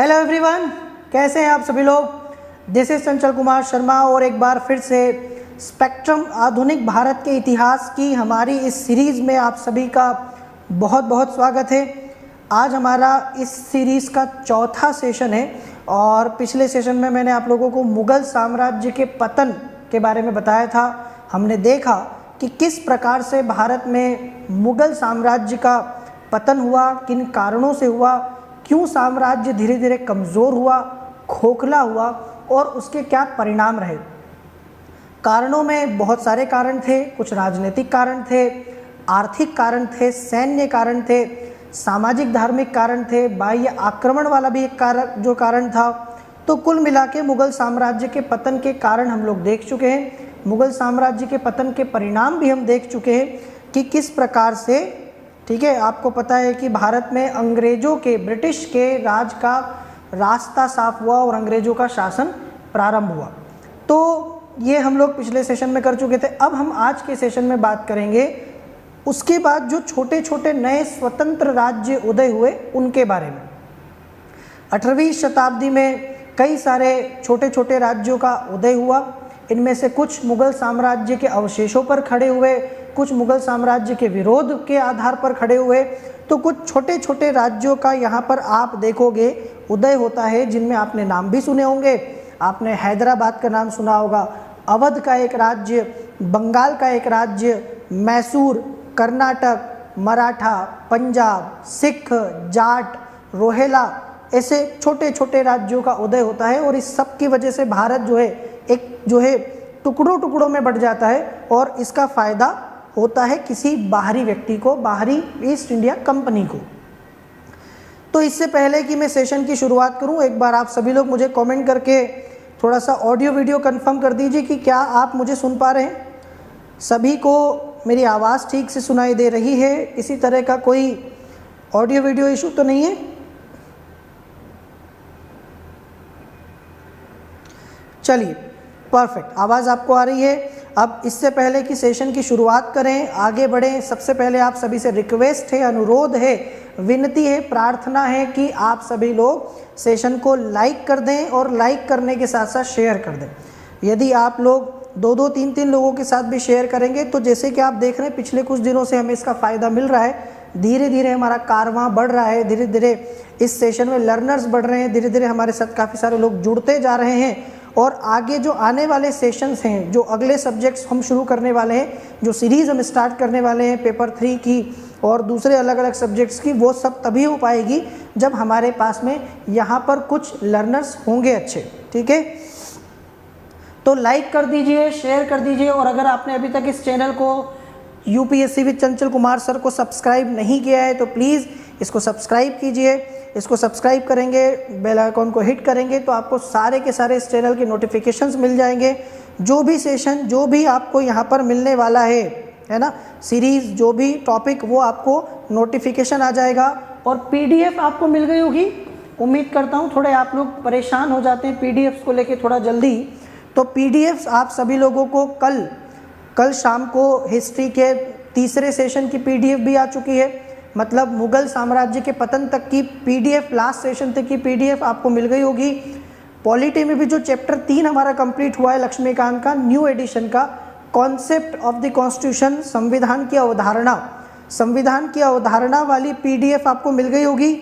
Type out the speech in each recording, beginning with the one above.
Hello everyone, कैसे हैं आप सभी लोग। दिस इज चंचल कुमार शर्मा और एक बार फिर से स्पेक्ट्रम आधुनिक भारत के इतिहास की हमारी इस सीरीज़ में आप सभी का बहुत बहुत स्वागत है। आज हमारा इस सीरीज़ का चौथा सेशन है और पिछले सेशन में मैंने आप लोगों को मुग़ल साम्राज्य के पतन के बारे में बताया था। हमने देखा कि किस प्रकार से भारत में मुग़ल साम्राज्य का पतन हुआ, किन कारणों से हुआ, क्यों साम्राज्य धीरे धीरे कमज़ोर हुआ, खोखला हुआ और उसके क्या परिणाम रहे। कारणों में बहुत सारे कारण थे, कुछ राजनीतिक कारण थे, आर्थिक कारण थे, सैन्य कारण थे, सामाजिक धार्मिक कारण थे, बाह्य आक्रमण वाला भी एक कारण था। तो कुल मिला के मुग़ल साम्राज्य के पतन के कारण हम लोग देख चुके हैं, मुग़ल साम्राज्य के पतन के परिणाम भी हम देख चुके हैं कि किस प्रकार से, ठीक है, आपको पता है कि भारत में अंग्रेज़ों के, ब्रिटिश के राज का रास्ता साफ हुआ और अंग्रेज़ों का शासन प्रारंभ हुआ। तो ये हम लोग पिछले सेशन में कर चुके थे। अब हम आज के सेशन में बात करेंगे उसके बाद जो छोटे छोटे नए स्वतंत्र राज्य उदय हुए उनके बारे में। 18वीं शताब्दी में कई सारे छोटे छोटे राज्यों का उदय हुआ। इनमें से कुछ मुग़ल साम्राज्य के अवशेषों पर खड़े हुए, कुछ मुग़ल साम्राज्य के विरोध के आधार पर खड़े हुए। तो कुछ छोटे छोटे राज्यों का यहाँ पर आप देखोगे उदय होता है, जिनमें आपने नाम भी सुने होंगे। आपने हैदराबाद का नाम सुना होगा, अवध का एक राज्य, बंगाल का एक राज्य, मैसूर, कर्नाटक, मराठा, पंजाब, सिख, जाट, रोहेला, ऐसे छोटे छोटे राज्यों का उदय होता है। और इस सब की वजह से भारत जो है टुकड़ों टुकड़ों में बढ़ जाता है और इसका फ़ायदा होता है किसी बाहरी व्यक्ति को, बाहरी ईस्ट इंडिया कंपनी को। तो इससे पहले कि मैं सेशन की शुरुआत करूं, एक बार आप सभी लोग मुझे कमेंट करके थोड़ा सा ऑडियो वीडियो कंफर्म कर दीजिए कि क्या आप मुझे सुन पा रहे हैं। सभी को मेरी आवाज़ ठीक से सुनाई दे रही है, किसी तरह का कोई ऑडियो वीडियो इशू तो नहीं है। चलिए, परफेक्ट, आवाज़ आपको आ रही है। अब इससे पहले कि सेशन की शुरुआत करें, आगे बढ़ें, सबसे पहले आप सभी से रिक्वेस्ट है, अनुरोध है, विनती है, प्रार्थना है कि आप सभी लोग सेशन को लाइक कर दें और लाइक करने के साथ साथ शेयर कर दें। यदि आप लोग 2-2, 3-3 लोगों के साथ भी शेयर करेंगे तो जैसे कि आप देख रहे हैं पिछले कुछ दिनों से हमें इसका फ़ायदा मिल रहा है। धीरे धीरे हमारा कारवां बढ़ रहा है, धीरे धीरे इस सेशन में लर्नर्स बढ़ रहे हैं, धीरे धीरे हमारे साथ काफ़ी सारे लोग जुड़ते जा रहे हैं। और आगे जो आने वाले सेशंस हैं, जो अगले सब्जेक्ट्स हम शुरू करने वाले हैं, जो सीरीज़ हम स्टार्ट करने वाले हैं पेपर 3 की और दूसरे अलग अलग सब्जेक्ट्स की, वो सब तभी हो पाएगी जब हमारे पास में यहाँ पर कुछ लर्नर्स होंगे अच्छे, ठीक है। तो लाइक कर दीजिए, शेयर कर दीजिए और अगर आपने अभी तक इस चैनल को UPSC with Chanchal Kumar sir को सब्सक्राइब नहीं किया है तो प्लीज़ इसको सब्सक्राइब कीजिए। इसको सब्सक्राइब करेंगे, बेल आइकॉन को हिट करेंगे तो आपको सारे के सारे इस चैनल के नोटिफिकेशंस मिल जाएंगे। जो भी सेशन, जो भी आपको यहाँ पर मिलने वाला है ना, सीरीज़, जो भी टॉपिक, वो आपको नोटिफिकेशन आ जाएगा। और पीडीएफ आपको मिल गई होगी, उम्मीद करता हूँ। थोड़े आप लोग परेशान हो जाते हैं पीडीएफ को लेके थोड़ा जल्दी, तो पीडीएफ आप सभी लोगों को कल शाम को हिस्ट्री के तीसरे सेशन की पीडीएफ भी आ चुकी है। मतलब मुग़ल साम्राज्य के पतन तक की पीडीएफ, लास्ट सेशन तक की पीडीएफ आपको मिल गई होगी। पॉलिटी में भी जो चैप्टर 3 हमारा कंप्लीट हुआ है लक्ष्मीकांत का, न्यू एडिशन का, कॉन्सेप्ट ऑफ द कॉन्स्टिट्यूशन, संविधान की अवधारणा वाली पीडीएफ आपको मिल गई होगी।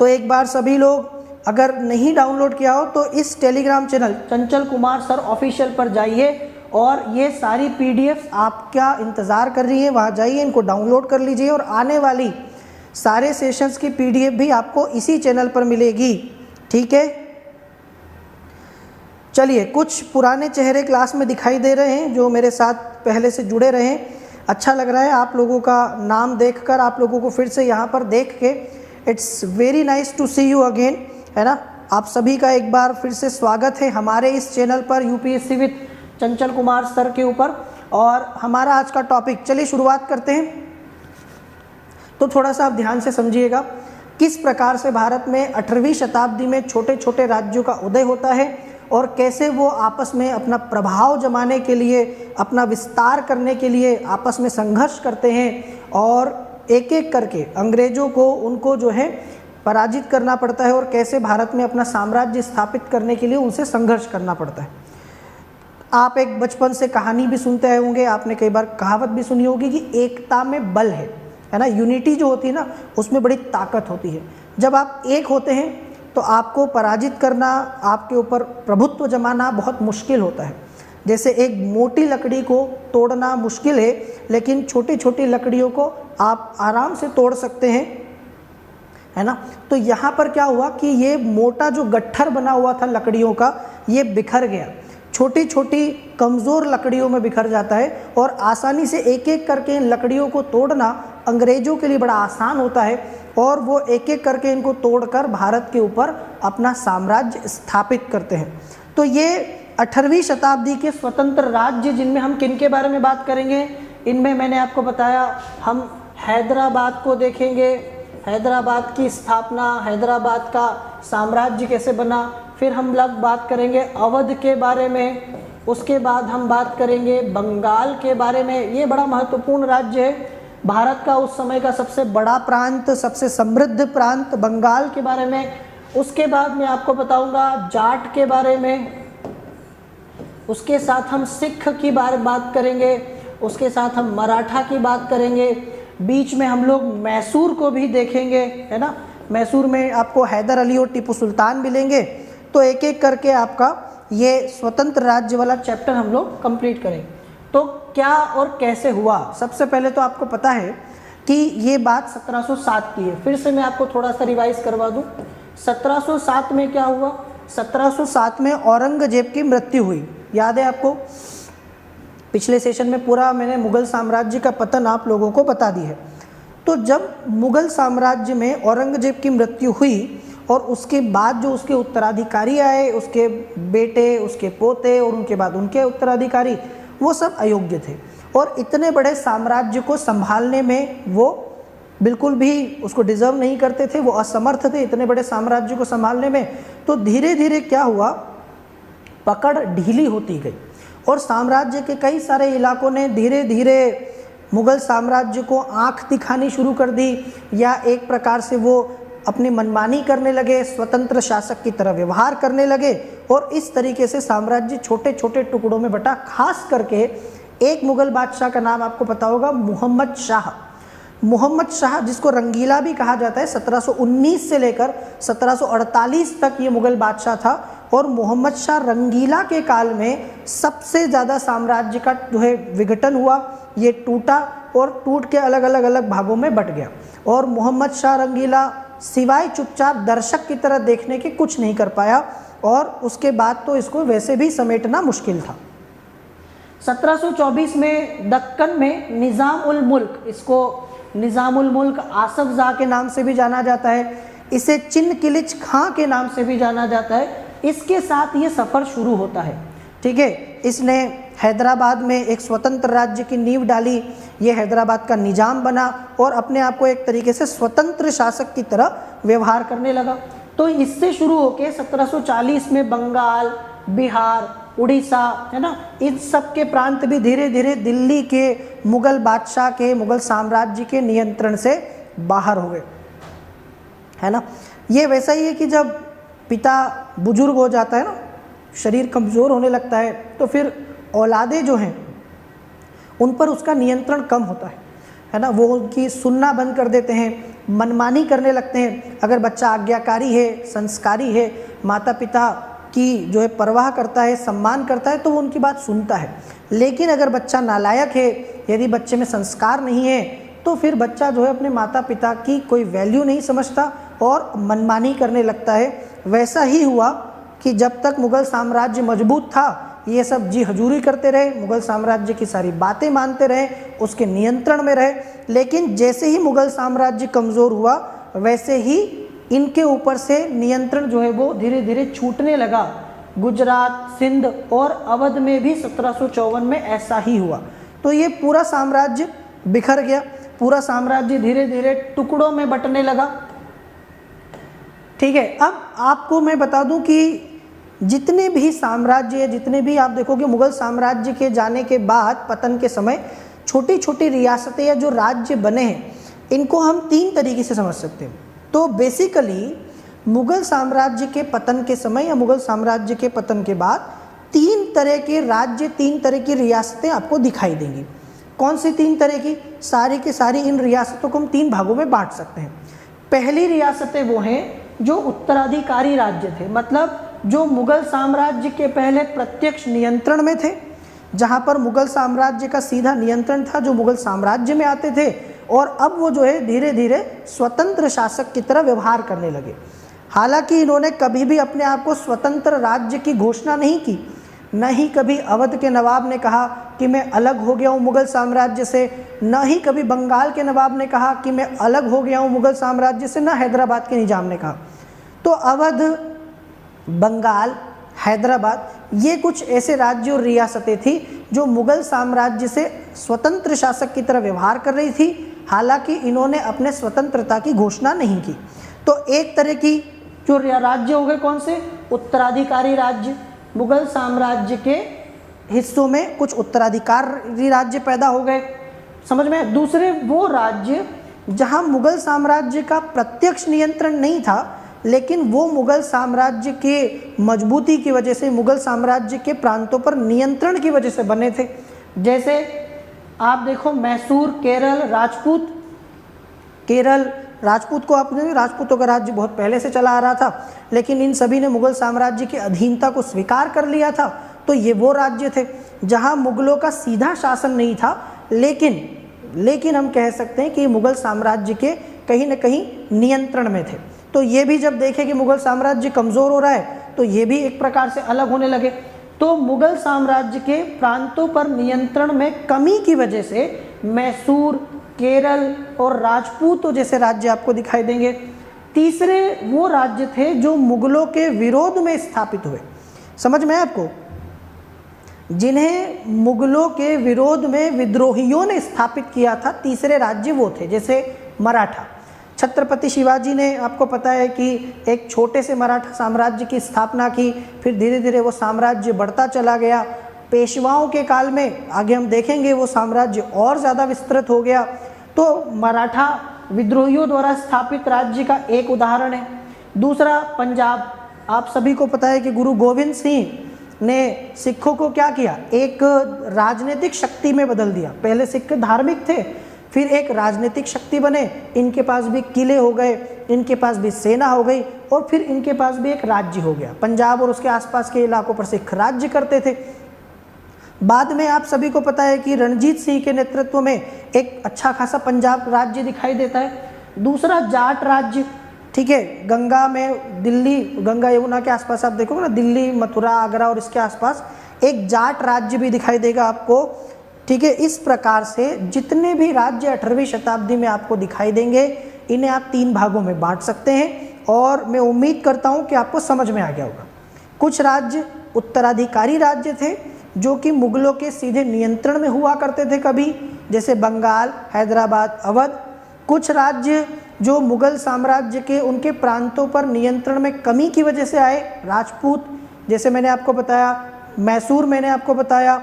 तो एक बार सभी लोग अगर नहीं डाउनलोड किया हो तो इस Telegram channel Chanchal Kumar sir official पर जाइए और ये सारी पीडीएफ आपका इंतज़ार कर रही है, वहाँ जाइए, इनको डाउनलोड कर लीजिए और आने वाली सारे सेशंस की पीडीएफ भी आपको इसी चैनल पर मिलेगी, ठीक है। चलिए, कुछ पुराने चेहरे क्लास में दिखाई दे रहे हैं जो मेरे साथ पहले से जुड़े रहे हैं। अच्छा लग रहा है आप लोगों का नाम देखकर, आप लोगों को फिर से यहाँ पर देख के। It's very nice to see you again, है ना। आप सभी का एक बार फिर से स्वागत है हमारे इस चैनल पर UPSC with Chanchal Kumar sir के ऊपर। और हमारा आज का टॉपिक, चलिए शुरुआत करते हैं। तो थोड़ा सा आप ध्यान से समझिएगा किस प्रकार से भारत में 18वीं शताब्दी में छोटे छोटे राज्यों का उदय होता है और कैसे वो आपस में अपना प्रभाव जमाने के लिए, अपना विस्तार करने के लिए आपस में संघर्ष करते हैं और एक एक करके अंग्रेज़ों को, उनको जो है पराजित करना पड़ता है और कैसे भारत में अपना साम्राज्य स्थापित करने के लिए उनसे संघर्ष करना पड़ता है। आप एक बचपन से कहानी भी सुनते आए होंगे, आपने कई बार कहावत भी सुनी होगी कि एकता में बल है ना। यूनिटी जो होती है ना, उसमें बड़ी ताकत होती है। जब आप एक होते हैं तो आपको पराजित करना, आपके ऊपर प्रभुत्व जमाना बहुत मुश्किल होता है। जैसे एक मोटी लकड़ी को तोड़ना मुश्किल है, लेकिन छोटी छोटी लकड़ियों को आप आराम से तोड़ सकते हैं, है ना। तो यहाँ पर क्या हुआ कि ये मोटा जो गट्ठर बना हुआ था लकड़ियों का, ये बिखर गया, छोटी छोटी कमज़ोर लकड़ियों में बिखर जाता है और आसानी से एक एक करके इन लकड़ियों को तोड़ना अंग्रेज़ों के लिए बड़ा आसान होता है और वो एक एक करके इनको तोड़कर भारत के ऊपर अपना साम्राज्य स्थापित करते हैं। तो ये 18वीं शताब्दी के स्वतंत्र राज्य, जिनमें हम किन के बारे में बात करेंगे, इनमें मैंने आपको बताया हम हैदराबाद को देखेंगे, हैदराबाद की स्थापना, हैदराबाद का साम्राज्य कैसे बना। फिर हम लोग बात करेंगे अवध के बारे में, उसके बाद हम बात करेंगे बंगाल के बारे में। ये बड़ा महत्वपूर्ण राज्य है, भारत का उस समय का सबसे बड़ा प्रांत, सबसे समृद्ध प्रांत बंगाल के बारे में। उसके बाद मैं आपको बताऊंगा जाट के बारे में, उसके साथ हम सिख की बात करेंगे, उसके साथ हम मराठा की बात करेंगे, बीच में हम लोग मैसूर को भी देखेंगे, है ना। मैसूर में आपको हैदर अली और टीपू सुल्तान मिलेंगे। तो एक एक करके आपका ये स्वतंत्र राज्य वाला चैप्टर हम लोग कंप्लीट करेंगे। तो क्या और कैसे हुआ, सबसे पहले तो आपको पता है कि ये बात 1707 की है। फिर से मैं आपको थोड़ा सा रिवाइज करवा दूं। 1707 में क्या हुआ, 1707 में औरंगजेब की मृत्यु हुई, याद है आपको। पिछले सेशन में पूरा मैंने मुगल साम्राज्य का पतन आप लोगों को बता दी है। तो जब मुगल साम्राज्य में औरंगजेब की मृत्यु हुई और उसके बाद जो उसके उत्तराधिकारी आए, उसके बेटे, उसके पोते और उनके बाद उनके उत्तराधिकारी, वो सब अयोग्य थे और इतने बड़े साम्राज्य को संभालने में वो बिल्कुल भी उसको डिज़र्व नहीं करते थे, वो असमर्थ थे इतने बड़े साम्राज्य को संभालने में। तो धीरे धीरे क्या हुआ, पकड़ ढीली होती गई और साम्राज्य के कई सारे इलाकों ने धीरे धीरे मुगल साम्राज्य को आंख दिखानी शुरू कर दी, या एक प्रकार से वो अपनी मनमानी करने लगे, स्वतंत्र शासक की तरह व्यवहार करने लगे और इस तरीके से साम्राज्य छोटे छोटे टुकड़ों में बटा। खास करके एक मुगल बादशाह का नाम आपको पता होगा, मोहम्मद शाह। मोहम्मद शाह, जिसको रंगीला भी कहा जाता है, 1719 से लेकर 1748 तक ये मुगल बादशाह था और मोहम्मद शाह रंगीला के काल में सबसे ज़्यादा साम्राज्य का जो है विघटन हुआ, ये टूटा और टूट के अलग अलग भागों में बट गया। और मोहम्मद शाह रंगीला सिवाय चुपचाप दर्शक की तरह देखने के कुछ नहीं कर पाया और उसके बाद तो इसको वैसे भी समेटना मुश्किल था। 1724 में दक्कन में निज़ाम उल मुल्क, इसको निज़ाम उल मुल्क आसफ ज़ा के नाम से भी जाना जाता है, इसे चिन किलिच खां के नाम से भी जाना जाता है, इसके साथ ये सफ़र शुरू होता है। ठीक है, इसने हैदराबाद में एक स्वतंत्र राज्य की नींव डाली, ये हैदराबाद का निजाम बना और अपने आप को एक तरीके से स्वतंत्र शासक की तरह व्यवहार करने लगा। तो इससे शुरू होकर 1740 में बंगाल, बिहार, उड़ीसा, है ना, इन सब के प्रांत भी धीरे धीरे दिल्ली के मुगल बादशाह के, मुगल साम्राज्य के नियंत्रण से बाहर हो गए, है ना। ये वैसा ही है कि जब पिता बुजुर्ग हो जाता है ना, शरीर कमज़ोर होने लगता है, तो फिर औलादे जो हैं उन पर उसका नियंत्रण कम होता है ना। वो उनकी सुनना बंद कर देते हैं, मनमानी करने लगते हैं। अगर बच्चा आज्ञाकारी है, संस्कारी है, माता पिता की जो है परवाह करता है, सम्मान करता है, तो वो उनकी बात सुनता है। लेकिन अगर बच्चा नालायक है, यदि बच्चे में संस्कार नहीं है, तो फिर बच्चा जो है अपने माता पिता की कोई वैल्यू नहीं समझता और मनमानी करने लगता है। वैसा ही हुआ कि जब तक मुगल साम्राज्य मजबूत था, ये सब जी हजूरी करते रहे, मुगल साम्राज्य की सारी बातें मानते रहे, उसके नियंत्रण में रहे। लेकिन जैसे ही मुगल साम्राज्य कमज़ोर हुआ, वैसे ही इनके ऊपर से नियंत्रण जो है वो धीरे धीरे छूटने लगा। गुजरात, सिंध और अवध में भी 1754 में ऐसा ही हुआ। तो ये पूरा साम्राज्य बिखर गया, पूरा साम्राज्य धीरे धीरे टुकड़ों में बंटने लगा। ठीक है, अब आपको मैं बता दूं कि जितने भी साम्राज्य, जितने भी आप देखोगे मुगल साम्राज्य के जाने के बाद, पतन के समय, छोटी छोटी रियासतें या जो राज्य बने हैं, इनको हम तीन तरीके से समझ सकते हैं। तो तो बेसिकली मुगल साम्राज्य के पतन के समय या मुगल साम्राज्य के पतन के बाद 3 तरह के राज्य, 3 तरह की रियासतें आपको दिखाई देंगी। कौन सी 3 तरह की? सारी की सारी इन रियासतों को हम 3 भागों में बांट सकते हैं। पहली रियासतें वो हैं जो उत्तराधिकारी राज्य थे, मतलब जो मुगल साम्राज्य के पहले प्रत्यक्ष नियंत्रण में थे, जहाँ पर मुगल साम्राज्य का सीधा नियंत्रण था, जो मुगल साम्राज्य में आते थे, और अब वो जो है धीरे धीरे स्वतंत्र शासक की तरह व्यवहार करने लगे। हालांकि इन्होंने कभी भी अपने आप को स्वतंत्र राज्य की घोषणा नहीं की, न ही कभी अवध के नवाब ने कहा कि मैं अलग हो गया हूँ मुगल साम्राज्य से, न ही कभी बंगाल के नवाब ने कहा कि मैं अलग हो गया हूँ मुगल साम्राज्य से, न हैदराबाद के निजाम ने कहा। तो अवध, बंगाल, हैदराबाद, ये कुछ ऐसे राज्य और रियासतें थी जो मुगल साम्राज्य से स्वतंत्र शासक की तरह व्यवहार कर रही थी, हालांकि इन्होंने अपने स्वतंत्रता की घोषणा नहीं की। तो एक तरह की जो राज्य हो गए, कौन से? उत्तराधिकारी राज्य। मुगल साम्राज्य के हिस्सों में कुछ उत्तराधिकारी राज्य पैदा हो गए, समझ में? दूसरे वो राज्य जहां मुगल साम्राज्य का प्रत्यक्ष नियंत्रण नहीं था, लेकिन वो मुगल साम्राज्य के मजबूती की वजह से, मुगल साम्राज्य के प्रांतों पर नियंत्रण की वजह से बने थे। जैसे आप देखो मैसूर, केरल, राजपूत। केरल राजपूत को आपने, राजपूतों का राज्य बहुत पहले से चला आ रहा था, लेकिन इन सभी ने मुगल साम्राज्य की अधीनता को स्वीकार कर लिया था। तो ये वो राज्य थे जहां मुगलों का सीधा शासन नहीं था, लेकिन हम कह सकते हैं कि मुगल साम्राज्य के कहीं न कहीं नियंत्रण में थे। तो ये भी जब देखे कि मुगल साम्राज्य कमज़ोर हो रहा है, तो ये भी एक प्रकार से अलग होने लगे। तो मुगल साम्राज्य के प्रांतों पर नियंत्रण में कमी की वजह से मैसूर, केरल और राजपूत जैसे राज्य आपको दिखाई देंगे। तीसरे वो राज्य थे जो मुगलों के विरोध में स्थापित हुए, समझ में आपको? जिन्हें मुगलों के विरोध में विद्रोहियों ने स्थापित किया था, तीसरे राज्य वो थे। जैसे मराठा, छत्रपति शिवाजी ने, आपको पता है कि एक छोटे से मराठा साम्राज्य की स्थापना की, फिर धीरे धीरे वो साम्राज्य बढ़ता चला गया। पेशवाओं के काल में, आगे हम देखेंगे, वो साम्राज्य और ज़्यादा विस्तृत हो गया। तो मराठा विद्रोहियों द्वारा स्थापित राज्य का एक उदाहरण है। दूसरा पंजाब, आप सभी को पता है कि गुरु गोविंद सिंह ने सिखों को क्या किया? एक राजनीतिक शक्ति में बदल दिया। पहले सिख धार्मिक थे, फिर एक राजनीतिक शक्ति बने, इनके पास भी किले हो गए, इनके पास भी सेना हो गई, और फिर इनके पास भी एक राज्य हो गया। पंजाब और उसके आसपास के इलाकों पर सिख राज्य करते थे। बाद में आप सभी को पता है कि रणजीत सिंह के नेतृत्व में एक अच्छा खासा पंजाब राज्य दिखाई देता है। दूसरा जाट राज्य, ठीक है, गंगा में, दिल्ली, गंगा यमुना के आसपास आप देखोगे ना, दिल्ली, मथुरा, आगरा और इसके आसपास एक जाट राज्य भी दिखाई देगा आपको, ठीक है। इस प्रकार से जितने भी राज्य 18वीं शताब्दी में आपको दिखाई देंगे, इन्हें आप 3 भागों में बांट सकते हैं, और मैं उम्मीद करता हूं कि आपको समझ में आ गया होगा। कुछ राज्य उत्तराधिकारी राज्य थे जो कि मुगलों के सीधे नियंत्रण में हुआ करते थे कभी, जैसे बंगाल, हैदराबाद, अवध। कुछ राज्य जो मुगल साम्राज्य के उनके प्रांतों पर नियंत्रण में कमी की वजह से आए, राजपूत, जैसे मैंने आपको बताया, मैसूर मैंने आपको बताया।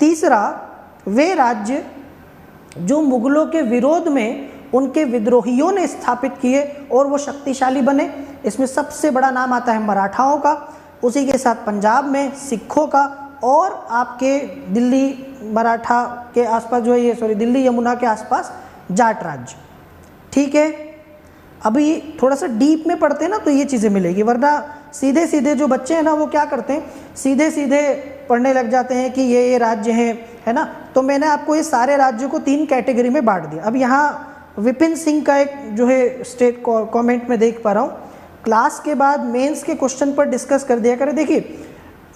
तीसरा वे राज्य जो मुगलों के विरोध में उनके विद्रोहियों ने स्थापित किए और वो शक्तिशाली बने। इसमें सबसे बड़ा नाम आता है मराठाओं का, उसी के साथ पंजाब में सिखों का, और आपके दिल्ली मराठा के आसपास जो है ये, सॉरी, दिल्ली यमुना के आसपास जाट राज्य, ठीक है। अभी थोड़ा सा डीप में पढ़ते हैं ना तो ये चीज़ें मिलेगी, वरना सीधे सीधे जो बच्चे हैं ना वो क्या करते हैं, सीधे सीधे पढ़ने लग जाते हैं कि ये राज्य हैं, है ना। तो मैंने आपको ये सारे राज्यों को 3 कैटेगरी में बांट दिया। अब यहाँ विपिन सिंह का एक जो है स्टेट कमेंट में देख पा रहा हूँ, क्लास के बाद मेंस के क्वेश्चन पर डिस्कस कर दिया करें। देखिए,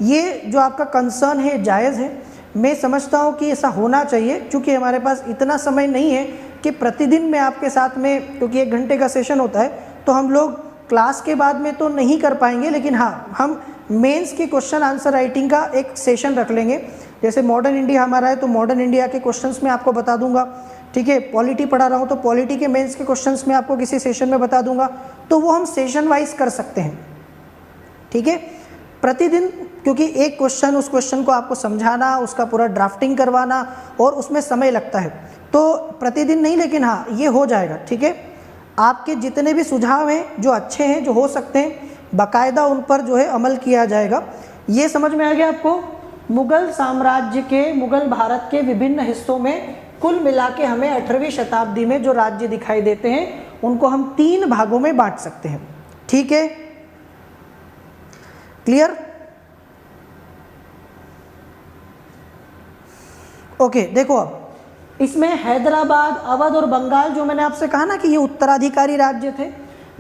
ये जो आपका कंसर्न है जायज़ है, मैं समझता हूँ कि ऐसा होना चाहिए, क्योंकि हमारे पास इतना समय नहीं है कि प्रतिदिन मैं आपके साथ में, क्योंकि 1 घंटे का सेशन होता है, तो हम लोग क्लास के बाद में तो नहीं कर पाएंगे, लेकिन हाँ, हम मेंस के क्वेश्चन आंसर राइटिंग का एक सेशन रख लेंगे। जैसे मॉडर्न इंडिया हमारा है तो मॉडर्न इंडिया के क्वेश्चंस में आपको बता दूंगा, ठीक है। पॉलिटी पढ़ा रहा हूँ तो पॉलिटी के मेंस के क्वेश्चंस में आपको किसी सेशन में बता दूंगा, तो वो हम सेशन वाइज कर सकते हैं, ठीक है, प्रतिदिन। क्योंकि एक क्वेश्चन, उस क्वेश्चन को आपको समझाना, उसका पूरा ड्राफ्टिंग करवाना, और उसमें समय लगता है, तो प्रतिदिन नहीं, लेकिन हाँ ये हो जाएगा, ठीक है। आपके जितने भी सुझाव हैं जो अच्छे हैं, जो हो सकते हैं, बाकायदा उन पर जो है अमल किया जाएगा। ये समझ में आ गया आपको? मुगल साम्राज्य के, मुगल भारत के विभिन्न हिस्सों में कुल मिला के हमें 18वीं शताब्दी में जो राज्य दिखाई देते हैं उनको हम 3 भागों में बांट सकते हैं। ठीक है, क्लियर? ओके, देखो अब इसमें हैदराबाद, अवध और बंगाल, जो मैंने आपसे कहा ना कि ये उत्तराधिकारी राज्य थे,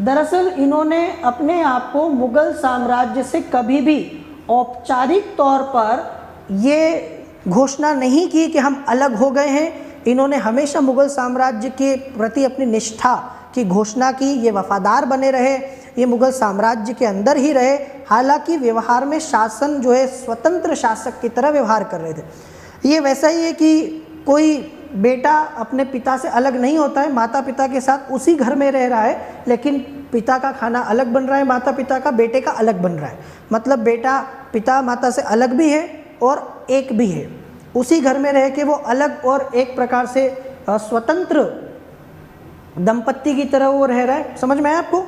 दरअसल इन्होंने अपने आप को मुगल साम्राज्य से कभी भी औपचारिक तौर पर ये घोषणा नहीं की कि हम अलग हो गए हैं। इन्होंने हमेशा मुगल साम्राज्य के प्रति अपनी निष्ठा की घोषणा की, ये वफादार बने रहे, ये मुगल साम्राज्य के अंदर ही रहे। हालांकि व्यवहार में शासन जो है स्वतंत्र शासक की तरह व्यवहार कर रहे थे। ये वैसा ही है कि कोई बेटा अपने पिता से अलग नहीं होता है, माता पिता के साथ उसी घर में रह रहा है, लेकिन पिता का खाना अलग बन रहा है, माता पिता का बेटे का अलग बन रहा है। मतलब बेटा पिता माता से अलग भी है और एक भी है, उसी घर में रह के वो अलग और एक प्रकार से स्वतंत्र दंपत्ति की तरह वो रह रहा है। समझ में आया आपको?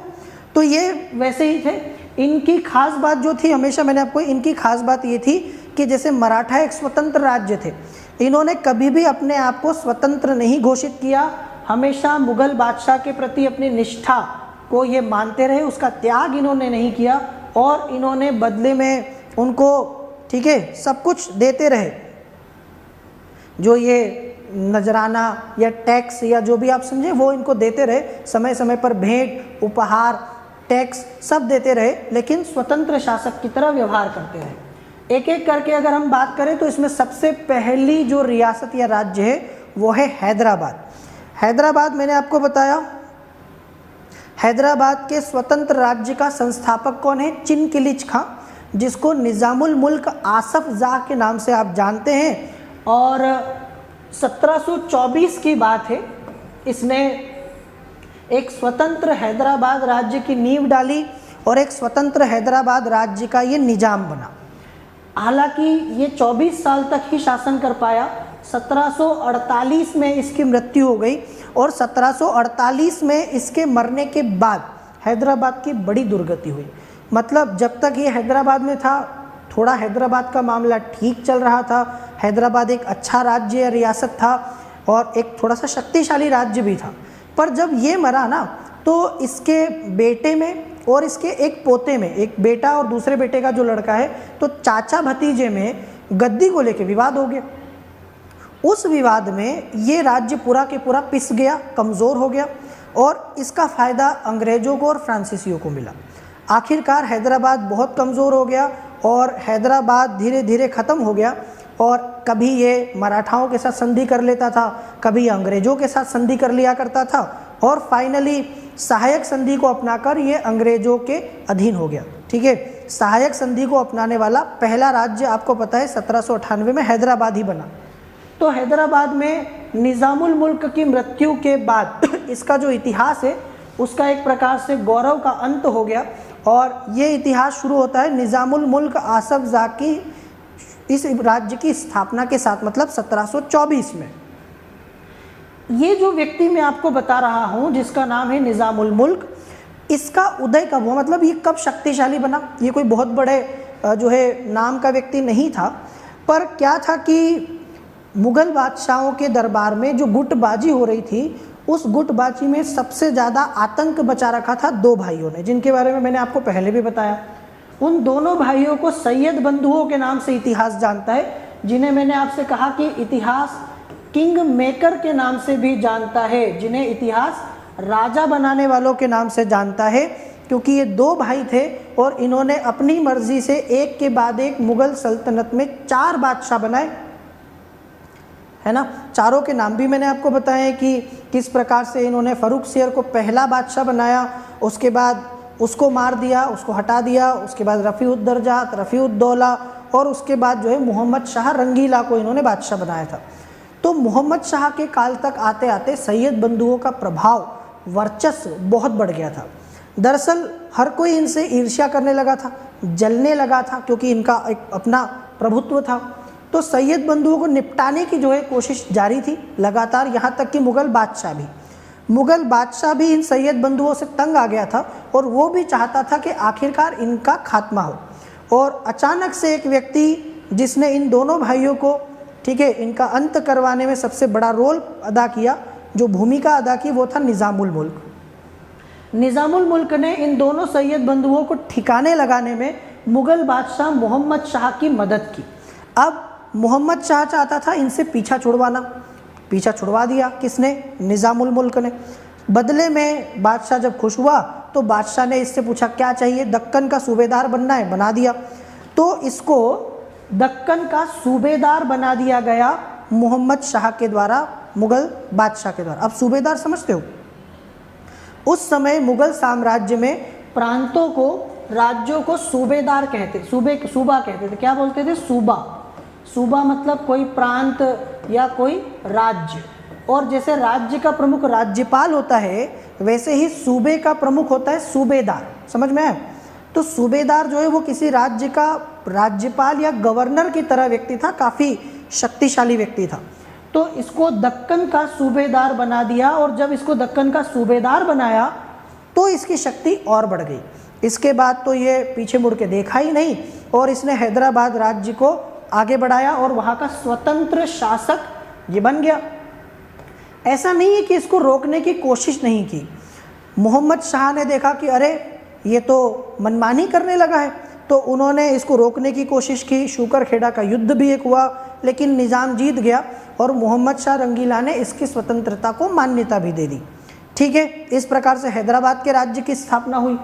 तो ये वैसे ही थे। इनकी खास बात जो थी, हमेशा मैंने आपको, इनकी खास बात ये थी कि जैसे मराठा एक स्वतंत्र राज्य थे, इन्होंने कभी भी अपने आप को स्वतंत्र नहीं घोषित किया, हमेशा मुगल बादशाह के प्रति अपनी निष्ठा को ये मानते रहे, उसका त्याग इन्होंने नहीं किया और इन्होंने बदले में उनको, ठीक है, सब कुछ देते रहे। जो ये नजराना या टैक्स या जो भी आप समझे वो इनको देते रहे, समय समय पर भेंट, उपहार, टैक्स सब देते रहे, लेकिन स्वतंत्र शासक की तरह व्यवहार करते रहे। एक एक करके अगर हम बात करें तो इसमें सबसे पहली जो रियासत या राज्य है वो है हैदराबाद। हैदराबाद मैंने आपको बताया, हैदराबाद के स्वतंत्र राज्य का संस्थापक कौन है? चिनकिलिच खां, जिसको निज़ामुल मुल्क आसफ जाह के नाम से आप जानते हैं। और 1724 की बात है, इसने एक स्वतंत्र हैदराबाद राज्य की नींव डाली और एक स्वतंत्र हैदराबाद राज्य का ये निजाम बना। हालांकि ये 24 साल तक ही शासन कर पाया। 1748 में इसकी मृत्यु हो गई और 1748 में इसके मरने के बाद हैदराबाद की बड़ी दुर्गति हुई। मतलब जब तक ये हैदराबाद में था, थोड़ा हैदराबाद का मामला ठीक चल रहा था, हैदराबाद एक अच्छा राज्य या रियासत था और एक थोड़ा सा शक्तिशाली राज्य भी था। पर जब ये मरा ना, तो इसके बेटे में और इसके एक पोते में, एक बेटा और दूसरे बेटे का जो लड़का है, तो चाचा भतीजे में गद्दी को लेके विवाद हो गया। उस विवाद में ये राज्य पूरा के पूरा पिस गया, कमज़ोर हो गया और इसका फ़ायदा अंग्रेज़ों को और फ्रांसीसियों को मिला। आखिरकार हैदराबाद बहुत कमज़ोर हो गया और हैदराबाद धीरे धीरे ख़त्म हो गया और कभी ये मराठाओं के साथ संधि कर लेता था, कभी अंग्रेज़ों के साथ संधि कर लिया करता था और फाइनली सहायक संधि को अपनाकर ये अंग्रेज़ों के अधीन हो गया। ठीक है, सहायक संधि को अपनाने वाला पहला राज्य आपको पता है 1798 में हैदराबाद ही बना। तो हैदराबाद में निज़ामुल मुल्क की मृत्यु के बाद इसका जो इतिहास है उसका एक प्रकार से गौरव का अंत हो गया और ये इतिहास शुरू होता है निज़ामुल मुल्क आसफ जाह की इस राज्य की स्थापना के साथ, मतलब 1724 में। ये जो व्यक्ति मैं आपको बता रहा हूँ जिसका नाम है निज़ामुल मुल्क, इसका उदय कब हुआ, मतलब ये कब शक्तिशाली बना? ये कोई बहुत बड़े जो है नाम का व्यक्ति नहीं था, पर क्या था कि मुग़ल बादशाहों के दरबार में जो गुटबाजी हो रही थी, उस गुटबाजी में सबसे ज़्यादा आतंक बचा रखा था दो भाइयों ने, जिनके बारे में मैंने आपको पहले भी बताया। उन दोनों भाइयों को सैयद बंधुओं के नाम से इतिहास जानता है, जिन्हें मैंने आपसे कहा कि इतिहास किंग मेकर के नाम से भी जानता है, जिन्हें इतिहास राजा बनाने वालों के नाम से जानता है, क्योंकि ये दो भाई थे और इन्होंने अपनी मर्जी से एक के बाद एक मुग़ल सल्तनत में 4 बादशाह बनाए, है ना। चारों के नाम भी मैंने आपको बताए हैं कि किस प्रकार से इन्होंने फ़र्रुखसियर को पहला बादशाह बनाया, उसके बाद उसको मार दिया, उसको हटा दिया, उसके बाद रफ़ीउद्दरजात, रफ़ीउद्दौला और उसके बाद जो है मोहम्मद शाह रंगीला को इन्होंने बादशाह बनाया था। तो मोहम्मद शाह के काल तक आते आते सैयद बंधुओं का प्रभाव, वर्चस्व बहुत बढ़ गया था। दरअसल हर कोई इनसे ईर्ष्या करने लगा था, जलने लगा था, क्योंकि इनका एक अपना प्रभुत्व था। तो सैयद बंधुओं को निपटाने की जो है कोशिश जारी थी लगातार, यहाँ तक कि मुग़ल बादशाह भी। मुग़ल बादशाह भी इन सैयद बंधुओं से तंग आ गया था और वो भी चाहता था कि आखिरकार इनका खात्मा हो। और अचानक से एक व्यक्ति जिसने इन दोनों भाइयों को, ठीक है, इनका अंत करवाने में सबसे बड़ा रोल अदा किया, जो भूमिका अदा की, वो था निज़ामुल मुल्क। निज़ामुल मुल्क ने इन दोनों सैयद बंधुओं को ठिकाने लगाने में मुग़ल बादशाह मोहम्मद शाह की मदद की। अब मोहम्मद शाह चाहता था इनसे पीछा छुड़वाना, पीछा छुड़वा दिया किसने? निज़ामुल मुल्क ने। बदले में बादशाह जब खुश हुआ तो बादशाह ने इससे पूछा क्या चाहिए? दक्कन का सूबेदार बनना है, बना दिया। तो इसको दक्कन का सूबेदार बना दिया गया मोहम्मद शाह के द्वारा, मुग़ल बादशाह के द्वारा। अब सूबेदार समझते हो? उस समय मुग़ल साम्राज्य में प्रांतों को, राज्यों को सूबेदार कहते, सूबा कहते थे। क्या बोलते थे? सूबा। सूबा मतलब कोई प्रांत या कोई राज्य। और जैसे राज्य का प्रमुख राज्यपाल होता है, वैसे ही सूबे का प्रमुख होता है सूबेदार। समझ में आया? तो सूबेदार जो है वो किसी राज्य का राज्यपाल या गवर्नर की तरह व्यक्ति था, काफ़ी शक्तिशाली व्यक्ति था। तो इसको दक्कन का सूबेदार बना दिया, और जब इसको दक्कन का सूबेदार बनाया तो इसकी शक्ति और बढ़ गई। इसके बाद तो ये पीछे मुड़ के देखा ही नहीं, और इसने हैदराबाद राज्य को आगे बढ़ाया और वहाँ का स्वतंत्र शासक ये बन गया। ऐसा नहीं है कि इसको रोकने की कोशिश नहीं की। मोहम्मद शाह ने देखा कि अरे ये तो मनमानी करने लगा है, तो उन्होंने इसको रोकने की कोशिश की। शुकरखेड़ा का युद्ध भी एक हुआ, लेकिन निज़ाम जीत गया और मोहम्मद शाह रंगीला ने इसकी स्वतंत्रता को मान्यता भी दे दी। ठीक है, इस प्रकार से हैदराबाद के राज्य की स्थापना हुई।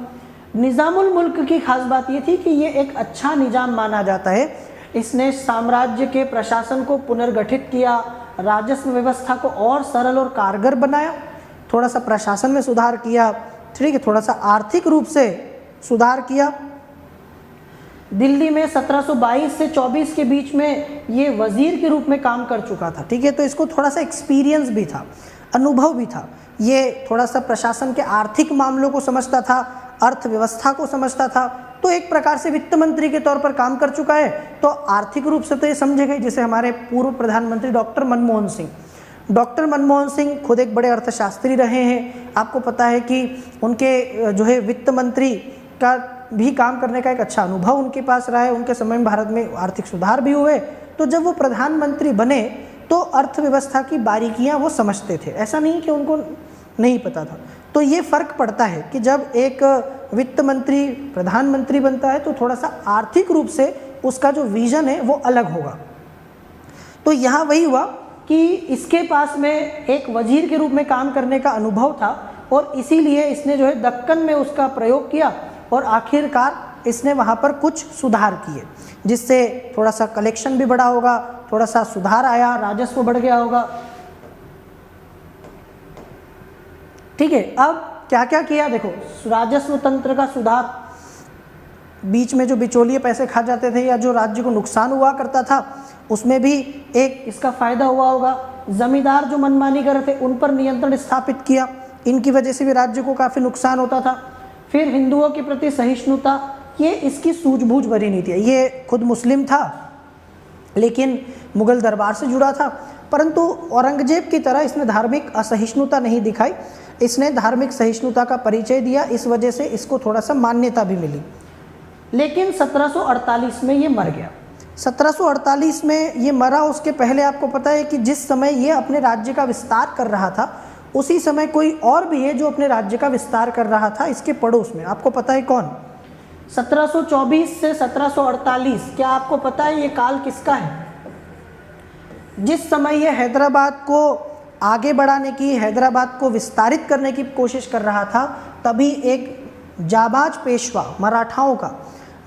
निज़ामुल मुल्क की खास बात ये थी कि ये एक अच्छा निज़ाम माना जाता है। इसने साम्राज्य के प्रशासन को पुनर्गठित किया, राजस्व व्यवस्था को और सरल और कारगर बनाया, थोड़ा सा प्रशासन में सुधार किया, ठीक है, थोड़ा सा आर्थिक रूप से सुधार किया। दिल्ली में 1722 से 24 के बीच में ये वज़ीर के रूप में काम कर चुका था। ठीक है, तो इसको थोड़ा सा एक्सपीरियंस भी था, अनुभव भी था। ये थोड़ा सा प्रशासन के आर्थिक मामलों को समझता था, अर्थव्यवस्था को समझता था, तो एक प्रकार से वित्त मंत्री के तौर पर काम कर चुका है। तो आर्थिक रूप से तो ये समझे गए। जैसे हमारे पूर्व प्रधानमंत्री डॉक्टर मनमोहन सिंह, डॉक्टर मनमोहन सिंह खुद एक बड़े अर्थशास्त्री रहे हैं। आपको पता है कि उनके जो है वित्त मंत्री का भी काम करने का एक अच्छा अनुभव उनके पास रहा है। उनके समय में भारत में आर्थिक सुधार भी हुए। तो जब वो प्रधानमंत्री बने तो अर्थव्यवस्था की बारीकियां वो समझते थे, ऐसा नहीं कि उनको नहीं पता था। तो ये फ़र्क पड़ता है कि जब एक वित्त मंत्री प्रधानमंत्री बनता है तो थोड़ा सा आर्थिक रूप से उसका जो विज़न है वो अलग होगा। तो यहाँ वही हुआ कि इसके पास में एक वजीर के रूप में काम करने का अनुभव था, और इसीलिए इसने जो है दक्कन में उसका प्रयोग किया, और आखिरकार इसने वहाँ पर कुछ सुधार किए, जिससे थोड़ा सा कलेक्शन भी बढ़ा होगा, थोड़ा सा सुधार आया, राजस्व बढ़ गया होगा। ठीक है, अब क्या क्या किया देखो। राजस्व तंत्र का सुधार, बीच में जो बिचौलिए पैसे खा जाते थे या जो राज्य को नुकसान हुआ करता था, उसमें भी एक इसका फ़ायदा हुआ होगा। ज़मींदार जो मनमानी कर रहे थे उन पर नियंत्रण स्थापित किया, इनकी वजह से भी राज्य को काफ़ी नुकसान होता था। फिर हिंदुओं के प्रति सहिष्णुता, ये इसकी सूझबूझ भरी नीति है। ये खुद मुस्लिम था लेकिन मुग़ल दरबार से जुड़ा था, परंतु औरंगजेब की तरह इसने धार्मिक असहिष्णुता नहीं दिखाई। इसने धार्मिक सहिष्णुता का परिचय दिया, इस वजह से इसको थोड़ा सा मान्यता भी मिली। लेकिन 1748 में ये मर गया। 1748 में ये मरा। उसके पहले आपको पता है कि जिस समय ये अपने राज्य का विस्तार कर रहा था, उसी समय कोई और भी है जो अपने राज्य का विस्तार कर रहा था इसके पड़ोस में। आपको पता है कौन? 1724 से 1748। क्या आपको पता है ये काल किसका है? जिस समय ये हैदराबाद को आगे बढ़ाने की, हैदराबाद को विस्तारित करने की कोशिश कर रहा था, तभी एक जाबाज पेशवा मराठाओं का,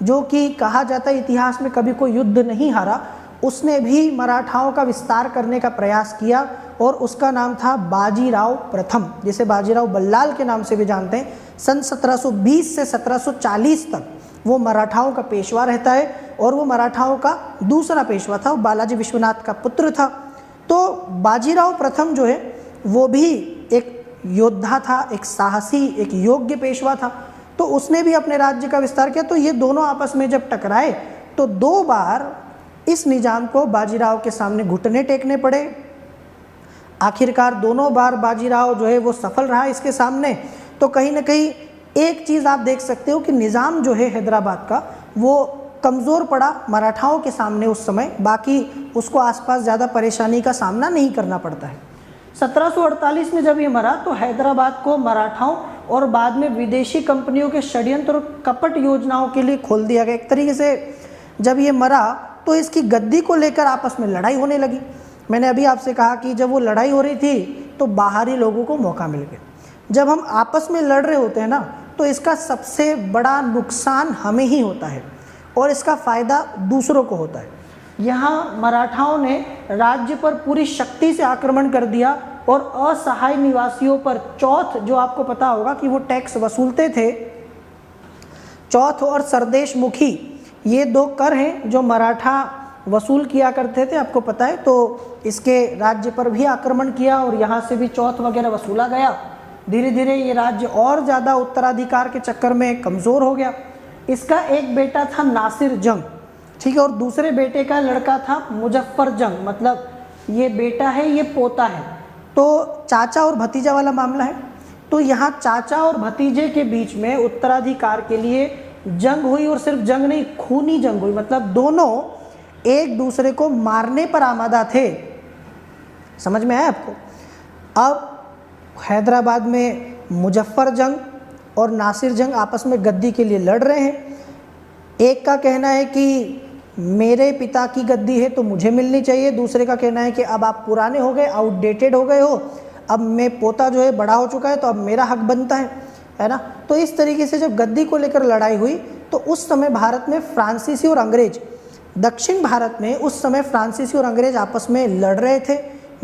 जो कि कहा जाता है इतिहास में कभी कोई युद्ध नहीं हारा, उसने भी मराठाओं का विस्तार करने का प्रयास किया, और उसका नाम था बाजीराव प्रथम, जिसे बाजीराव बल्लाल के नाम से भी जानते हैं। सन 1720 से 1740 तक वो मराठाओं का पेशवा रहता है, और वो मराठाओं का दूसरा पेशवा था, वो बालाजी विश्वनाथ का पुत्र था। तो बाजीराव प्रथम जो है वो भी एक योद्धा था, एक साहसी, एक योग्य पेशवा था। तो उसने भी अपने राज्य का विस्तार किया। तो ये दोनों आपस में जब टकराए तो 2 बार इस निज़ाम को बाजीराव के सामने घुटने टेकने पड़े। आखिरकार दोनों बार बाजीराव जो है वो सफल रहा इसके सामने। तो कहीं ना कहीं एक चीज़ आप देख सकते हो कि निज़ाम जो है हैदराबाद का वो कमज़ोर पड़ा मराठाओं के सामने उस समय, बाकी उसको आसपास ज़्यादा परेशानी का सामना नहीं करना पड़ता है। 1748 में जब ये मरा तो हैदराबाद को मराठाओं और बाद में विदेशी कंपनियों के षड्यंत्र और कपट योजनाओं के लिए खोल दिया गया। एक तरीके से जब ये मरा तो इसकी गद्दी को लेकर आपस में लड़ाई होने लगी। मैंने अभी आपसे कहा कि जब वो लड़ाई हो रही थी तो बाहरी लोगों को मौका मिल गया। जब हम आपस में लड़ रहे होते हैं ना तो इसका सबसे बड़ा नुकसान हमें ही होता है और इसका फ़ायदा दूसरों को होता है। यहाँ मराठाओं ने राज्य पर पूरी शक्ति से आक्रमण कर दिया और असहाय निवासियों पर चौथ, जो आपको पता होगा कि वो टैक्स वसूलते थे, चौथ और सरदेश मुखी, ये 2 कर हैं जो मराठा वसूल किया करते थे, आपको पता है। तो इसके राज्य पर भी आक्रमण किया और यहाँ से भी चौथ वगैरह वसूला गया। धीरे धीरे ये राज्य और ज़्यादा उत्तराधिकार के चक्कर में कमज़ोर हो गया। इसका एक बेटा था नासिर जंग, ठीक है, और दूसरे बेटे का लड़का था मुजफ्फर जंग, मतलब ये बेटा है ये पोता है, तो चाचा और भतीजा वाला मामला है। तो यहाँ चाचा और भतीजे के बीच में उत्तराधिकार के लिए जंग हुई और सिर्फ जंग नहीं, खूनी जंग हुई, मतलब दोनों एक दूसरे को मारने पर आमादा थे। समझ में आया आपको? अब हैदराबाद में मुजफ्फर जंग और नासिर जंग आपस में गद्दी के लिए लड़ रहे हैं। एक का कहना है कि मेरे पिता की गद्दी है तो मुझे मिलनी चाहिए, दूसरे का कहना है कि अब आप पुराने हो गए, आउटडेटेड हो गए हो, अब मैं पोता जो है बड़ा हो चुका है तो अब मेरा हक बनता है ना। तो इस तरीके से जब गद्दी को लेकर लड़ाई हुई तो उस समय भारत में फ्रांसीसी और अंग्रेज, दक्षिण भारत में उस समय फ्रांसीसी और अंग्रेज आपस में लड़ रहे थे।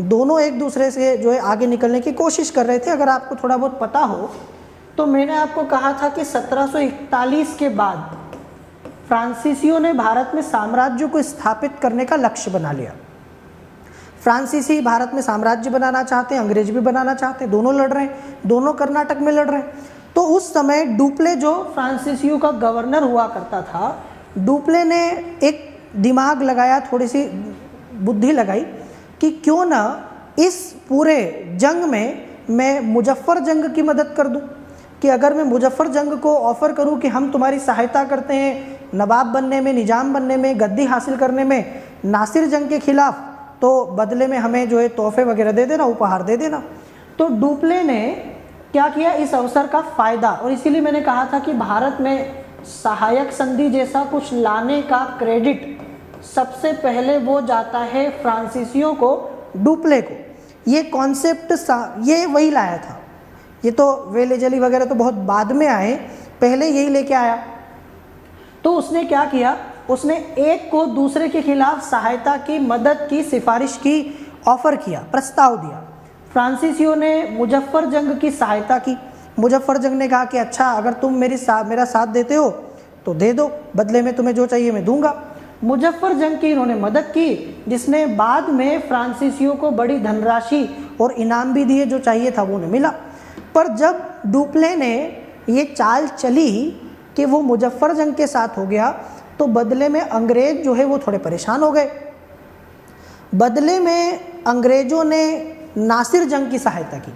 दोनों एक दूसरे से जो है आगे निकलने की कोशिश कर रहे थे। अगर आपको थोड़ा बहुत पता हो तो मैंने आपको कहा था कि 1741 के बाद फ्रांसीसियों ने भारत में साम्राज्य को स्थापित करने का लक्ष्य बना लिया। फ्रांसीसी भारत में साम्राज्य बनाना चाहते हैं, अंग्रेज भी बनाना चाहते हैं, दोनों लड़ रहे हैं, दोनों कर्नाटक में लड़ रहे हैं। तो उस समय डुप्ले जो फ्रांसीसियों का गवर्नर हुआ करता था, डुप्ले ने एक दिमाग लगाया, थोड़ी सी बुद्धि लगाई कि क्यों ना इस पूरे जंग में मैं मुजफ्फर जंग की मदद कर दूं, कि अगर मैं मुजफ्फर जंग को ऑफ़र करूं कि हम तुम्हारी सहायता करते हैं नवाब बनने में, निजाम बनने में, गद्दी हासिल करने में नासिर जंग के खिलाफ, तो बदले में हमें जो है तोहफे वगैरह दे देना, उपहार दे देना। तो डुप्ले ने क्या किया, इस अवसर का फ़ायदा, और इसीलिए मैंने कहा था कि भारत में सहायक संधि जैसा कुछ लाने का क्रेडिट सबसे पहले वो जाता है फ्रांसीसियों को, डुप्ले को। ये कॉन्सेप्ट ये वही लाया था। ये तो वेलेजली वगैरह तो बहुत बाद में आए, पहले यही लेके आया। तो उसने क्या किया, उसने एक को दूसरे के खिलाफ सहायता की, मदद की, सिफारिश की, ऑफ़र किया, प्रस्ताव दिया। फ्रांसीसियों ने मुजफ्फर जंग की सहायता की। मुजफ्फर जंग ने कहा कि अच्छा अगर तुम मेरा साथ देते हो तो दे दो, बदले में तुम्हें जो चाहिए मैं दूंगा। मुजफ्फर जंग की इन्होंने मदद की, जिसने बाद में फ्रांसीसियों को बड़ी धनराशि और इनाम भी दिए, जो चाहिए था वो उन्हें मिला। पर जब डुप्ले ने ये चाल चली कि वो मुजफ्फर जंग के साथ हो गया, तो बदले में अंग्रेज जो है वो थोड़े परेशान हो गए। बदले में अंग्रेज़ों ने नासिर जंग की सहायता की।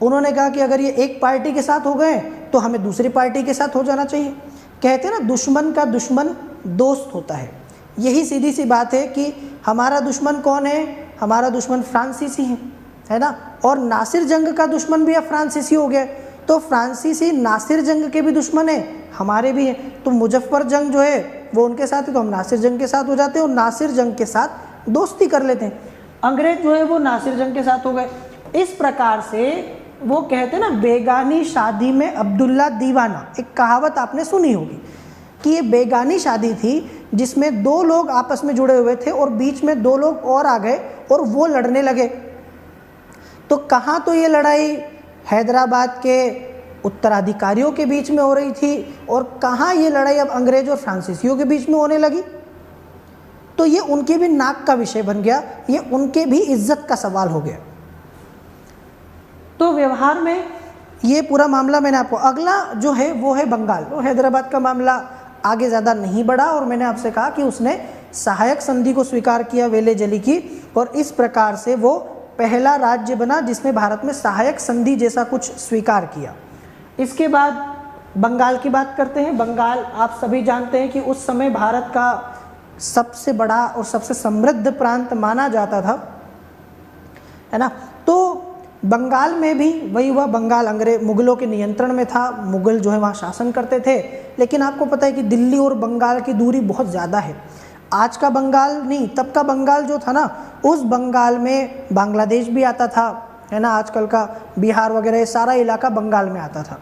उन्होंने कहा कि अगर ये एक पार्टी के साथ हो गए तो हमें दूसरी पार्टी के साथ हो जाना चाहिए। कहते हैं ना, दुश्मन का दुश्मन दोस्त होता है। यही सीधी सी बात है कि हमारा दुश्मन कौन है, हमारा दुश्मन फ्रांसीसी है ना, और नासिर जंग का दुश्मन भी अब फ्रांसीसी हो गया। तो फ्रांसीसी नासिर जंग के भी दुश्मन है, हमारे भी हैं। तो मुजफ्फर जंग जो है वो उनके साथ है, तो हम नासिर जंग के साथ हो जाते हैं और नासिर जंग के साथ दोस्ती कर लेते हैं। अंग्रेज जो है वो नासिर जंग के साथ हो गए। इस प्रकार से वो कहते हैं ना, बेगानी शादी में अब्दुल्ला दीवाना, एक कहावत आपने सुनी होगी कि ये बेगानी शादी थी जिसमें 2 लोग आपस में जुड़े हुए थे और बीच में 2 लोग और आ गए और वो लड़ने लगे। तो कहाँ तो ये लड़ाई हैदराबाद के उत्तराधिकारियों के बीच में हो रही थी और कहाँ ये लड़ाई अब अंग्रेज और फ्रांसीसियों के बीच में होने लगी। तो ये उनके भी नाक का विषय बन गया, ये उनके भी इज्जत का सवाल हो गया। तो व्यवहार में ये पूरा मामला मैंने आपको, अगला जो है वो है बंगाल। तो हैदराबाद का मामला आगे ज़्यादा नहीं बढ़ा और मैंने आपसे कहा कि उसने सहायक संधि को स्वीकार किया वेलेजली की, और इस प्रकार से वो पहला राज्य बना जिसने भारत में सहायक संधि जैसा कुछ स्वीकार किया। इसके बाद बंगाल की बात करते हैं। बंगाल आप सभी जानते हैं कि उस समय भारत का सबसे बड़ा और सबसे समृद्ध प्रांत माना जाता था, है ना। तो बंगाल में भी वही हुआ, बंगाल मुगलों के नियंत्रण में था, मुगल जो है वहाँ शासन करते थे। लेकिन आपको पता है कि दिल्ली और बंगाल की दूरी बहुत ज़्यादा है। आज का बंगाल नहीं, तब का बंगाल जो था ना, उस बंगाल में बांग्लादेश भी आता था, है ना। आजकल का बिहार वगैरह ये सारा इलाका बंगाल में आता था।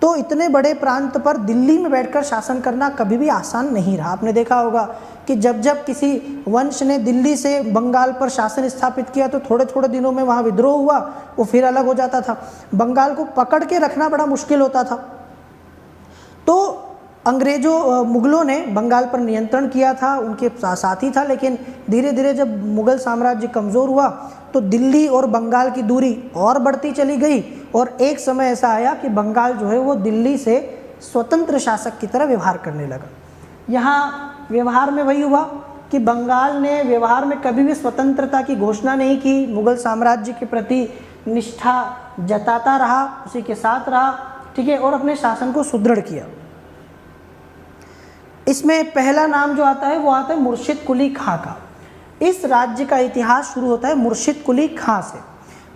तो इतने बड़े प्रांत पर दिल्ली में बैठकर शासन करना कभी भी आसान नहीं रहा। आपने देखा होगा कि जब जब किसी वंश ने दिल्ली से बंगाल पर शासन स्थापित किया तो थोड़े थोड़े दिनों में वहाँ विद्रोह हुआ, वो फिर अलग हो जाता था। बंगाल को पकड़ के रखना बड़ा मुश्किल होता था। तो मुगलों ने बंगाल पर नियंत्रण किया था, उनके साथ ही था। लेकिन धीरे धीरे जब मुगल साम्राज्य कमज़ोर हुआ तो दिल्ली और बंगाल की दूरी और बढ़ती चली गई और एक समय ऐसा आया कि बंगाल जो है वो दिल्ली से स्वतंत्र शासक की तरह व्यवहार करने लगा। यहाँ व्यवहार में वही हुआ कि बंगाल ने व्यवहार में कभी भी स्वतंत्रता की घोषणा नहीं की, मुगल साम्राज्य के प्रति निष्ठा जताता रहा, उसी के साथ रहा, ठीक है, और अपने शासन को सुदृढ़ किया। इसमें पहला नाम जो आता है वो आता है मुर्शिद कुली खां का। इस राज्य का इतिहास शुरू होता है मुर्शिद कुली खां से।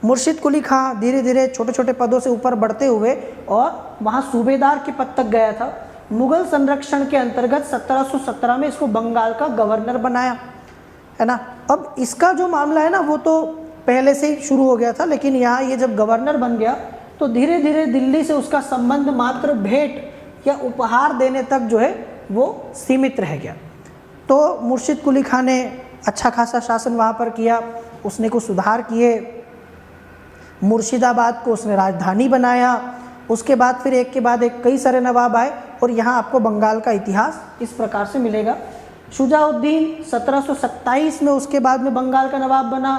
मुर्शिद कुली खां धीरे धीरे छोटे छोटे पदों से ऊपर बढ़ते हुए और वहाँ सूबेदार के पद तक गया था। मुगल संरक्षण के अंतर्गत 1717 में इसको बंगाल का गवर्नर बनाया, है ना। अब इसका जो मामला है ना वो तो पहले से ही शुरू हो गया था, लेकिन यहाँ ये जब गवर्नर बन गया तो धीरे धीरे दिल्ली से उसका संबंध मात्र भेंट या उपहार देने तक जो है वो सीमित रह गया। तो मुर्शिद कुली खां ने अच्छा खासा शासन वहाँ पर किया, उसने कुछ सुधार किए। मुर्शिदाबाद को उसने राजधानी बनाया। उसके बाद फिर एक के बाद एक कई सारे नवाब आए और यहाँ आपको बंगाल का इतिहास इस प्रकार से मिलेगा। शुजाउद्दीन 1727 में उसके बाद में बंगाल का नवाब बना।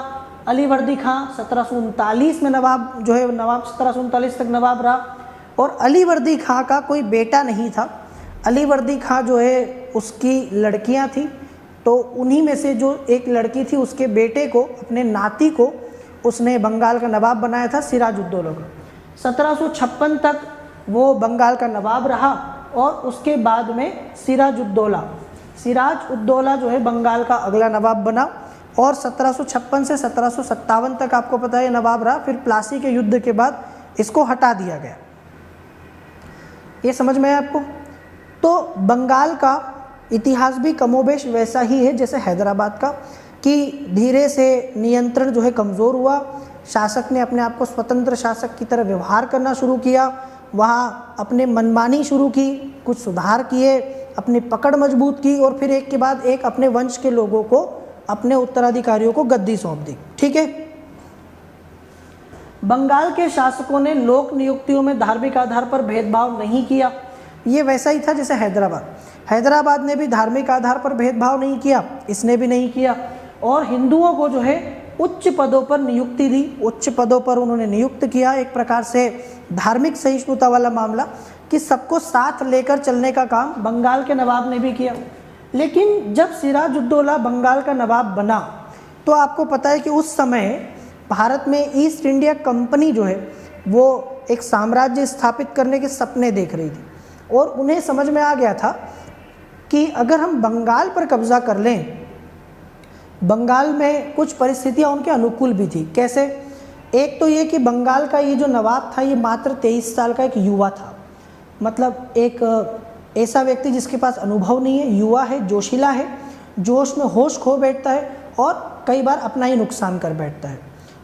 अलीवर्दी खां 1739 में नवाब जो है, नवाब 1739 तक नवाब रहा। और अलीवर्दी खां का कोई बेटा नहीं था। अलीवर्दी खां जो है उसकी लड़कियां थी, तो उन्हीं में से जो एक लड़की थी उसके बेटे को, अपने नाती को उसने बंगाल का नवाब बनाया था, सिराजुद्दौला का। 1756 तक वो बंगाल का नवाब रहा और उसके बाद में सिराज उद्दौला जो है बंगाल का अगला नवाब बना। और 1756 से 1757 तक आपको पता है नवाब रहा। फिर प्लासी के युद्ध के बाद इसको हटा दिया गया। ये समझ में आया आपको? तो बंगाल का इतिहास भी कमोबेश वैसा ही है जैसे हैदराबाद का, कि धीरे से नियंत्रण जो है कमज़ोर हुआ। शासक ने अपने आप को स्वतंत्र शासक की तरह व्यवहार करना शुरू किया, वहाँ अपने मनमानी शुरू की, कुछ सुधार किए, अपनी पकड़ मजबूत की और फिर एक के बाद एक अपने वंश के लोगों को, अपने उत्तराधिकारियों को गद्दी सौंप दी। ठीक है। बंगाल के शासकों ने लोक नियुक्तियों में धार्मिक आधार पर भेदभाव नहीं किया। ये वैसा ही था जैसे हैदराबाद ने भी धार्मिक आधार पर भेदभाव नहीं किया, इसने भी नहीं किया। और हिंदुओं को जो है उच्च पदों पर नियुक्ति दी, उच्च पदों पर उन्होंने नियुक्त किया। एक प्रकार से धार्मिक सहिष्णुता वाला मामला कि सबको साथ लेकर चलने का काम बंगाल के नवाब ने भी किया। लेकिन जब सिराजुद्दौला बंगाल का नवाब बना तो आपको पता है कि उस समय भारत में ईस्ट इंडिया कंपनी जो है वो एक साम्राज्य स्थापित करने के सपने देख रही थी और उन्हें समझ में आ गया था कि अगर हम बंगाल पर कब्जा कर लें, बंगाल में कुछ परिस्थितियां उनके अनुकूल भी थी। कैसे? एक तो ये कि बंगाल का ये जो नवाब था ये मात्र 23 साल का एक युवा था, मतलब एक ऐसा व्यक्ति जिसके पास अनुभव नहीं है, युवा है, जोशीला है, जोश में होश खो बैठता है और कई बार अपना ही नुकसान कर बैठता है।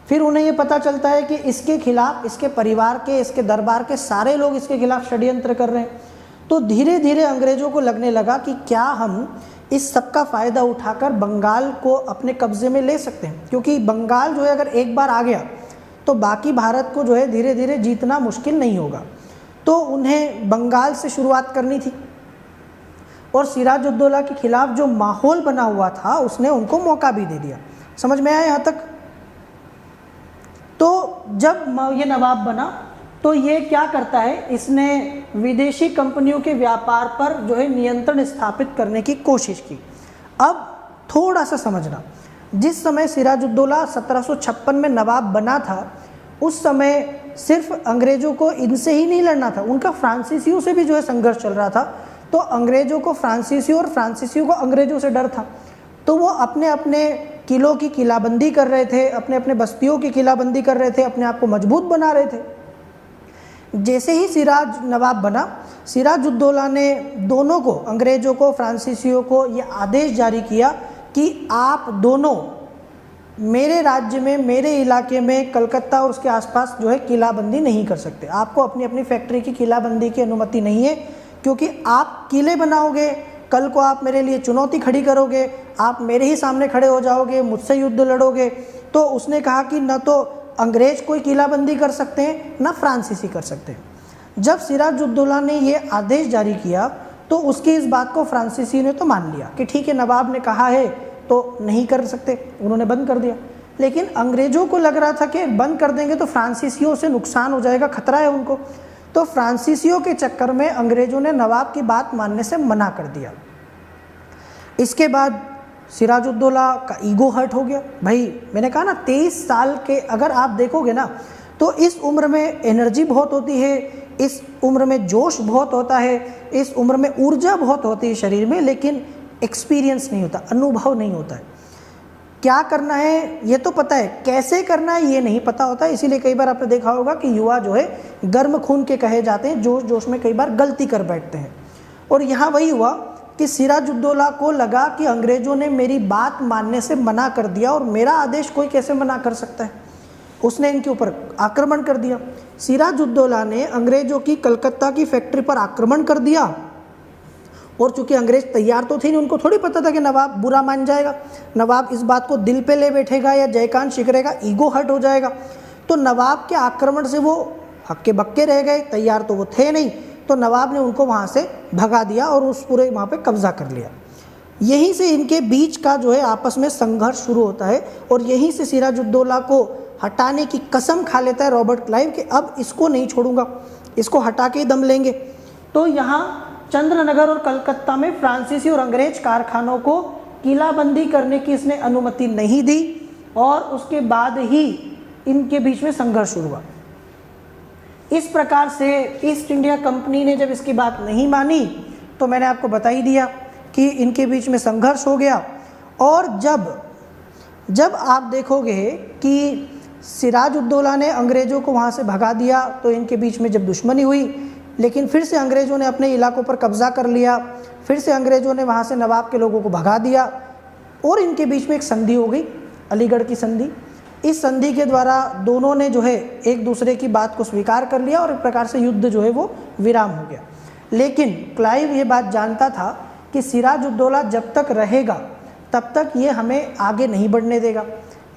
फिर उन्हें ये पता चलता है कि इसके खिलाफ, इसके परिवार के, इसके दरबार के सारे लोग इसके खिलाफ षड्यंत्र कर रहे हैं। तो धीरे धीरे अंग्रेज़ों को लगने लगा कि क्या हम इस सब का फ़ायदा उठाकर बंगाल को अपने कब्ज़े में ले सकते हैं, क्योंकि बंगाल जो है अगर एक बार आ गया तो बाकी भारत को जो है धीरे धीरे जीतना मुश्किल नहीं होगा। तो उन्हें बंगाल से शुरुआत करनी थी और सिराजुद्दौला के खिलाफ जो माहौल बना हुआ था उसने उनको मौका भी दे दिया। समझ में आया यहाँ तक? तो जब ये नवाब बना तो ये क्या करता है, इसने विदेशी कंपनियों के व्यापार पर जो है नियंत्रण स्थापित करने की कोशिश की। अब थोड़ा सा समझना, जिस समय सिराजुद्दौला 1756 में नवाब बना था, उस समय सिर्फ अंग्रेज़ों को इनसे ही नहीं लड़ना था, उनका फ्रांसीसियों से भी जो है संघर्ष चल रहा था। तो अंग्रेज़ों को फ्रांसीसियों और फ्रांसीसियों को अंग्रेज़ों से डर था, तो वो अपने अपने किलों की किलाबंदी कर रहे थे, अपने अपने बस्तियों की किलाबंदी कर रहे थे, अपने आप को मजबूत बना रहे थे। जैसे ही सिराज नवाब बना, सिराजुद्दौला ने दोनों को, अंग्रेज़ों को, फ्रांसीसियों को ये आदेश जारी किया कि आप दोनों मेरे राज्य में, मेरे इलाके में, कलकत्ता और उसके आसपास जो है किलाबंदी नहीं कर सकते। आपको अपनी अपनी फैक्ट्री की किलाबंदी की अनुमति नहीं है, क्योंकि आप किले बनाओगे, कल को आप मेरे लिए चुनौती खड़ी करोगे, आप मेरे ही सामने खड़े हो जाओगे, मुझसे युद्ध लड़ोगे। तो उसने कहा कि न तो अंग्रेज़ कोई किलाबंदी कर सकते हैं, न फ्रांसीसी कर सकते हैं। जब सिराजुद्दौला ने ये आदेश जारी किया तो उसकी इस बात को फ्रांसीसी ने तो मान लिया कि ठीक है, नवाब ने कहा है तो नहीं कर सकते, उन्होंने बंद कर दिया। लेकिन अंग्रेज़ों को लग रहा था कि बंद कर देंगे तो फ्रांसीसियों से नुकसान हो जाएगा, खतरा है उनको। तो फ्रांसीसियों के चक्कर में अंग्रेज़ों ने नवाब की बात मानने से मना कर दिया। इसके बाद सिराजुद्दौला का ईगो हर्ट हो गया। भाई मैंने कहा ना, 23 साल के, अगर आप देखोगे ना तो इस उम्र में एनर्जी बहुत होती है, इस उम्र में जोश बहुत होता है, इस उम्र में ऊर्जा बहुत होती है शरीर में, लेकिन एक्सपीरियंस नहीं होता, अनुभव नहीं होता है। क्या करना है ये तो पता है, कैसे करना है ये नहीं पता होता है। इसीलिए कई बार आपने देखा होगा कि युवा जो है गर्म खून के कहे जाते हैं, जोश जोश में कई बार गलती कर बैठते हैं। और यहाँ वही हुआ कि सिराजुद्दौला को लगा कि अंग्रेज़ों ने मेरी बात मानने से मना कर दिया और मेरा आदेश कोई कैसे मना कर सकता है। उसने इनके ऊपर आक्रमण कर दिया। सिराजुद्दौला ने अंग्रेज़ों की कलकत्ता की फैक्ट्री पर आक्रमण कर दिया, और चूंकि अंग्रेज़ तैयार तो थे नहीं, उनको थोड़ी पता था कि नवाब बुरा मान जाएगा, नवाब इस बात को दिल पे ले बैठेगा या जयकान शिकरेगा, ईगो हर्ट हो जाएगा। तो नवाब के आक्रमण से वो हक्के बक्के रह गए, तैयार तो वो थे नहीं। तो नवाब ने उनको वहाँ से भगा दिया और उस पूरे वहाँ पे कब्ज़ा कर लिया। यहीं से इनके बीच का जो है आपस में संघर्ष शुरू होता है, और यहीं से सिराजुद्दौला को हटाने की कसम खा लेता है रॉबर्ट क्लाइव कि अब इसको नहीं छोड़ूंगा, इसको हटा के ही दम लेंगे। तो यहाँ चंद्रनगर और कलकत्ता में फ्रांसीसी और अंग्रेज कारखानों को किलाबंदी करने की इसने अनुमति नहीं दी, और उसके बाद ही इनके बीच में संघर्ष शुरू हुआ। इस प्रकार से ईस्ट इंडिया कंपनी ने जब इसकी बात नहीं मानी तो मैंने आपको बता ही दिया कि इनके बीच में संघर्ष हो गया। और जब आप देखोगे कि सिराजुद्दौला ने अंग्रेज़ों को वहाँ से भगा दिया तो इनके बीच में जब दुश्मनी हुई, लेकिन फिर से अंग्रेज़ों ने अपने इलाकों पर कब्ज़ा कर लिया, फिर से अंग्रेज़ों ने वहाँ से नवाब के लोगों को भगा दिया, और इनके बीच में एक संधि हो गई, अलीगढ़ की संधि। इस संधि के द्वारा दोनों ने जो है एक दूसरे की बात को स्वीकार कर लिया, और एक प्रकार से युद्ध जो है वो विराम हो गया। लेकिन क्लाइव ये बात जानता था कि सिराजुद्दौला जब तक रहेगा तब तक ये हमें आगे नहीं बढ़ने देगा।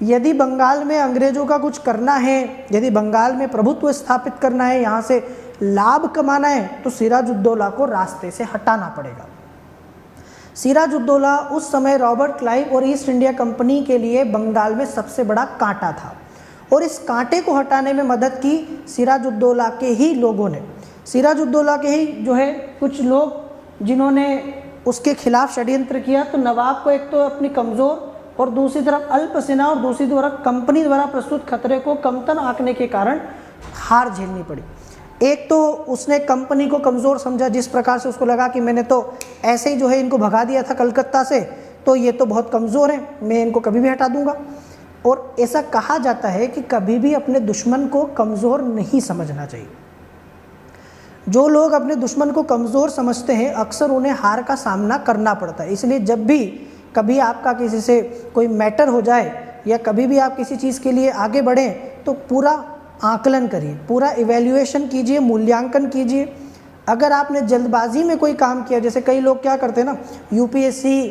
यदि बंगाल में अंग्रेज़ों का कुछ करना है, यदि बंगाल में प्रभुत्व स्थापित करना है, यहाँ से लाभ कमाना है, तो सिराजुद्दौला को रास्ते से हटाना पड़ेगा। सिराजुद्दौला उस समय रॉबर्ट क्लाइव और ईस्ट इंडिया कंपनी के लिए बंगाल में सबसे बड़ा कांटा था, और इस कांटे को हटाने में मदद की सिराजुद्दौला के ही लोगों ने। सिराजुद्दौला के ही जो है कुछ लोग जिन्होंने उसके खिलाफ षड्यंत्र किया। तो नवाब को एक तो अपनी कमज़ोर और दूसरी तरफ अल्पसेना और दूसरी तरफ कंपनी द्वारा प्रस्तुत खतरे को कमतर आंकने के कारण हार झेलनी पड़ी। एक तो उसने कंपनी को कमज़ोर समझा, जिस प्रकार से उसको लगा कि मैंने तो ऐसे ही जो है इनको भगा दिया था कलकत्ता से, तो ये तो बहुत कमज़ोर हैं, मैं इनको कभी भी हटा दूंगा। और ऐसा कहा जाता है कि कभी भी अपने दुश्मन को कमज़ोर नहीं समझना चाहिए। जो लोग अपने दुश्मन को कमज़ोर समझते हैं अक्सर उन्हें हार का सामना करना पड़ता है। इसलिए जब भी कभी आपका किसी से कोई मैटर हो जाए या कभी भी आप किसी चीज़ के लिए आगे बढ़ें तो पूरा आकलन करिए, पूरा इवैल्यूएशन कीजिए, मूल्यांकन कीजिए। अगर आपने जल्दबाजी में कोई काम किया, जैसे कई लोग क्या करते हैं ना, यूपीएससी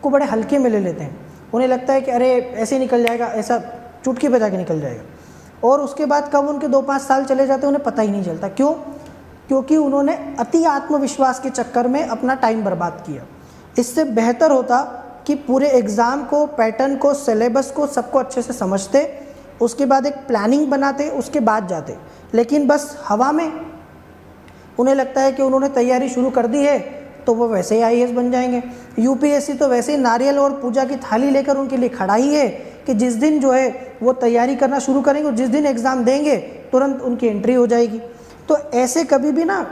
को बड़े हल्के में ले लेते हैं, उन्हें लगता है कि अरे ऐसे निकल जाएगा, ऐसा चुटकी बजा के निकल जाएगा, और उसके बाद कब उनके 2-5 साल चले जाते हैं उन्हें पता ही नहीं चलता। क्यों? क्योंकि उन्होंने अति आत्मविश्वास के चक्कर में अपना टाइम बर्बाद किया। इससे बेहतर होता कि पूरे एग्ज़ाम को, पैटर्न को, सिलेबस को, सबको अच्छे से समझते, उसके बाद एक प्लानिंग बनाते, उसके बाद जाते। लेकिन बस हवा में उन्हें लगता है कि उन्होंने तैयारी शुरू कर दी है तो वो वैसे ही आईएएस बन जाएंगे। यूपीएससी तो वैसे ही नारियल और पूजा की थाली लेकर उनके लिए खड़ा ही है कि जिस दिन जो है वो तैयारी करना शुरू करेंगे और जिस दिन एग्ज़ाम देंगे तुरंत उनकी एंट्री हो जाएगी। तो ऐसे कभी भी ना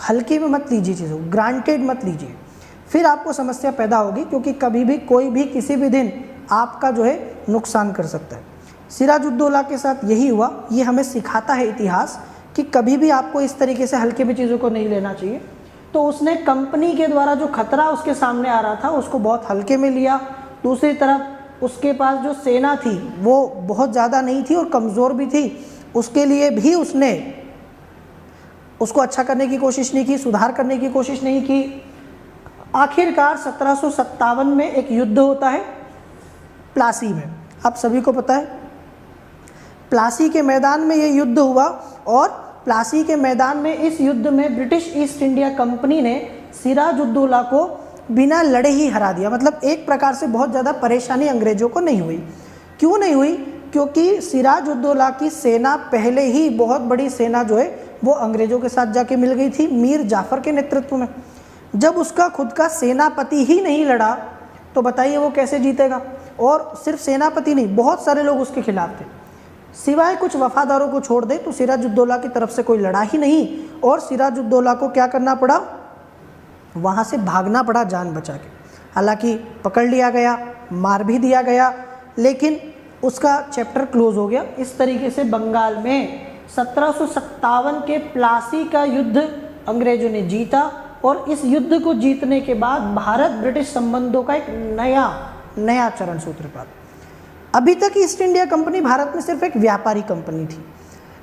हल्के में मत लीजिए चीज़ों, ग्रांटेड मत लीजिए, फिर आपको समस्या पैदा होगी, क्योंकि कभी भी कोई भी किसी भी दिन आपका जो है नुकसान कर सकता है। सिराजुद्दौला के साथ यही हुआ। ये हमें सिखाता है इतिहास कि कभी भी आपको इस तरीके से हल्के में चीज़ों को नहीं लेना चाहिए। तो उसने कंपनी के द्वारा जो खतरा उसके सामने आ रहा था उसको बहुत हल्के में लिया। दूसरी तरफ उसके पास जो सेना थी वो बहुत ज़्यादा नहीं थी और कमज़ोर भी थी, उसके लिए भी उसने उसको अच्छा करने की कोशिश नहीं की, सुधार करने की कोशिश नहीं की। आखिरकार 1757 में एक युद्ध होता है प्लासी में। आप सभी को पता है प्लासी के मैदान में ये युद्ध हुआ और प्लासी के मैदान में इस युद्ध में ब्रिटिश ईस्ट इंडिया कंपनी ने सिराजुद्दौला को बिना लड़े ही हरा दिया। मतलब एक प्रकार से बहुत ज़्यादा परेशानी अंग्रेज़ों को नहीं हुई। क्यों नहीं हुई? क्योंकि सिराजुद्दौला की सेना पहले ही बहुत बड़ी सेना जो है वो अंग्रेज़ों के साथ जाके मिल गई थी मीर जाफ़र के नेतृत्व में। जब उसका खुद का सेनापति ही नहीं लड़ा तो बताइए वो कैसे जीतेगा। और सिर्फ सेनापति नहीं, बहुत सारे लोग उसके खिलाफ थे, सिवाय कुछ वफादारों को छोड़ दे तो सिराजुद्दौला की तरफ से कोई लड़ा ही नहीं। और सिराजुद्दौला को क्या करना पड़ा? वहाँ से भागना पड़ा जान बचा के। हालांकि पकड़ लिया गया, मार भी दिया गया, लेकिन उसका चैप्टर क्लोज हो गया। इस तरीके से बंगाल में 1757 के प्लासी का युद्ध अंग्रेजों ने जीता और इस युद्ध को जीतने के बाद भारत ब्रिटिश संबंधों का एक नया चरण सूत्रपात। अभी तक ईस्ट इंडिया कंपनी भारत में सिर्फ एक व्यापारी कंपनी थी,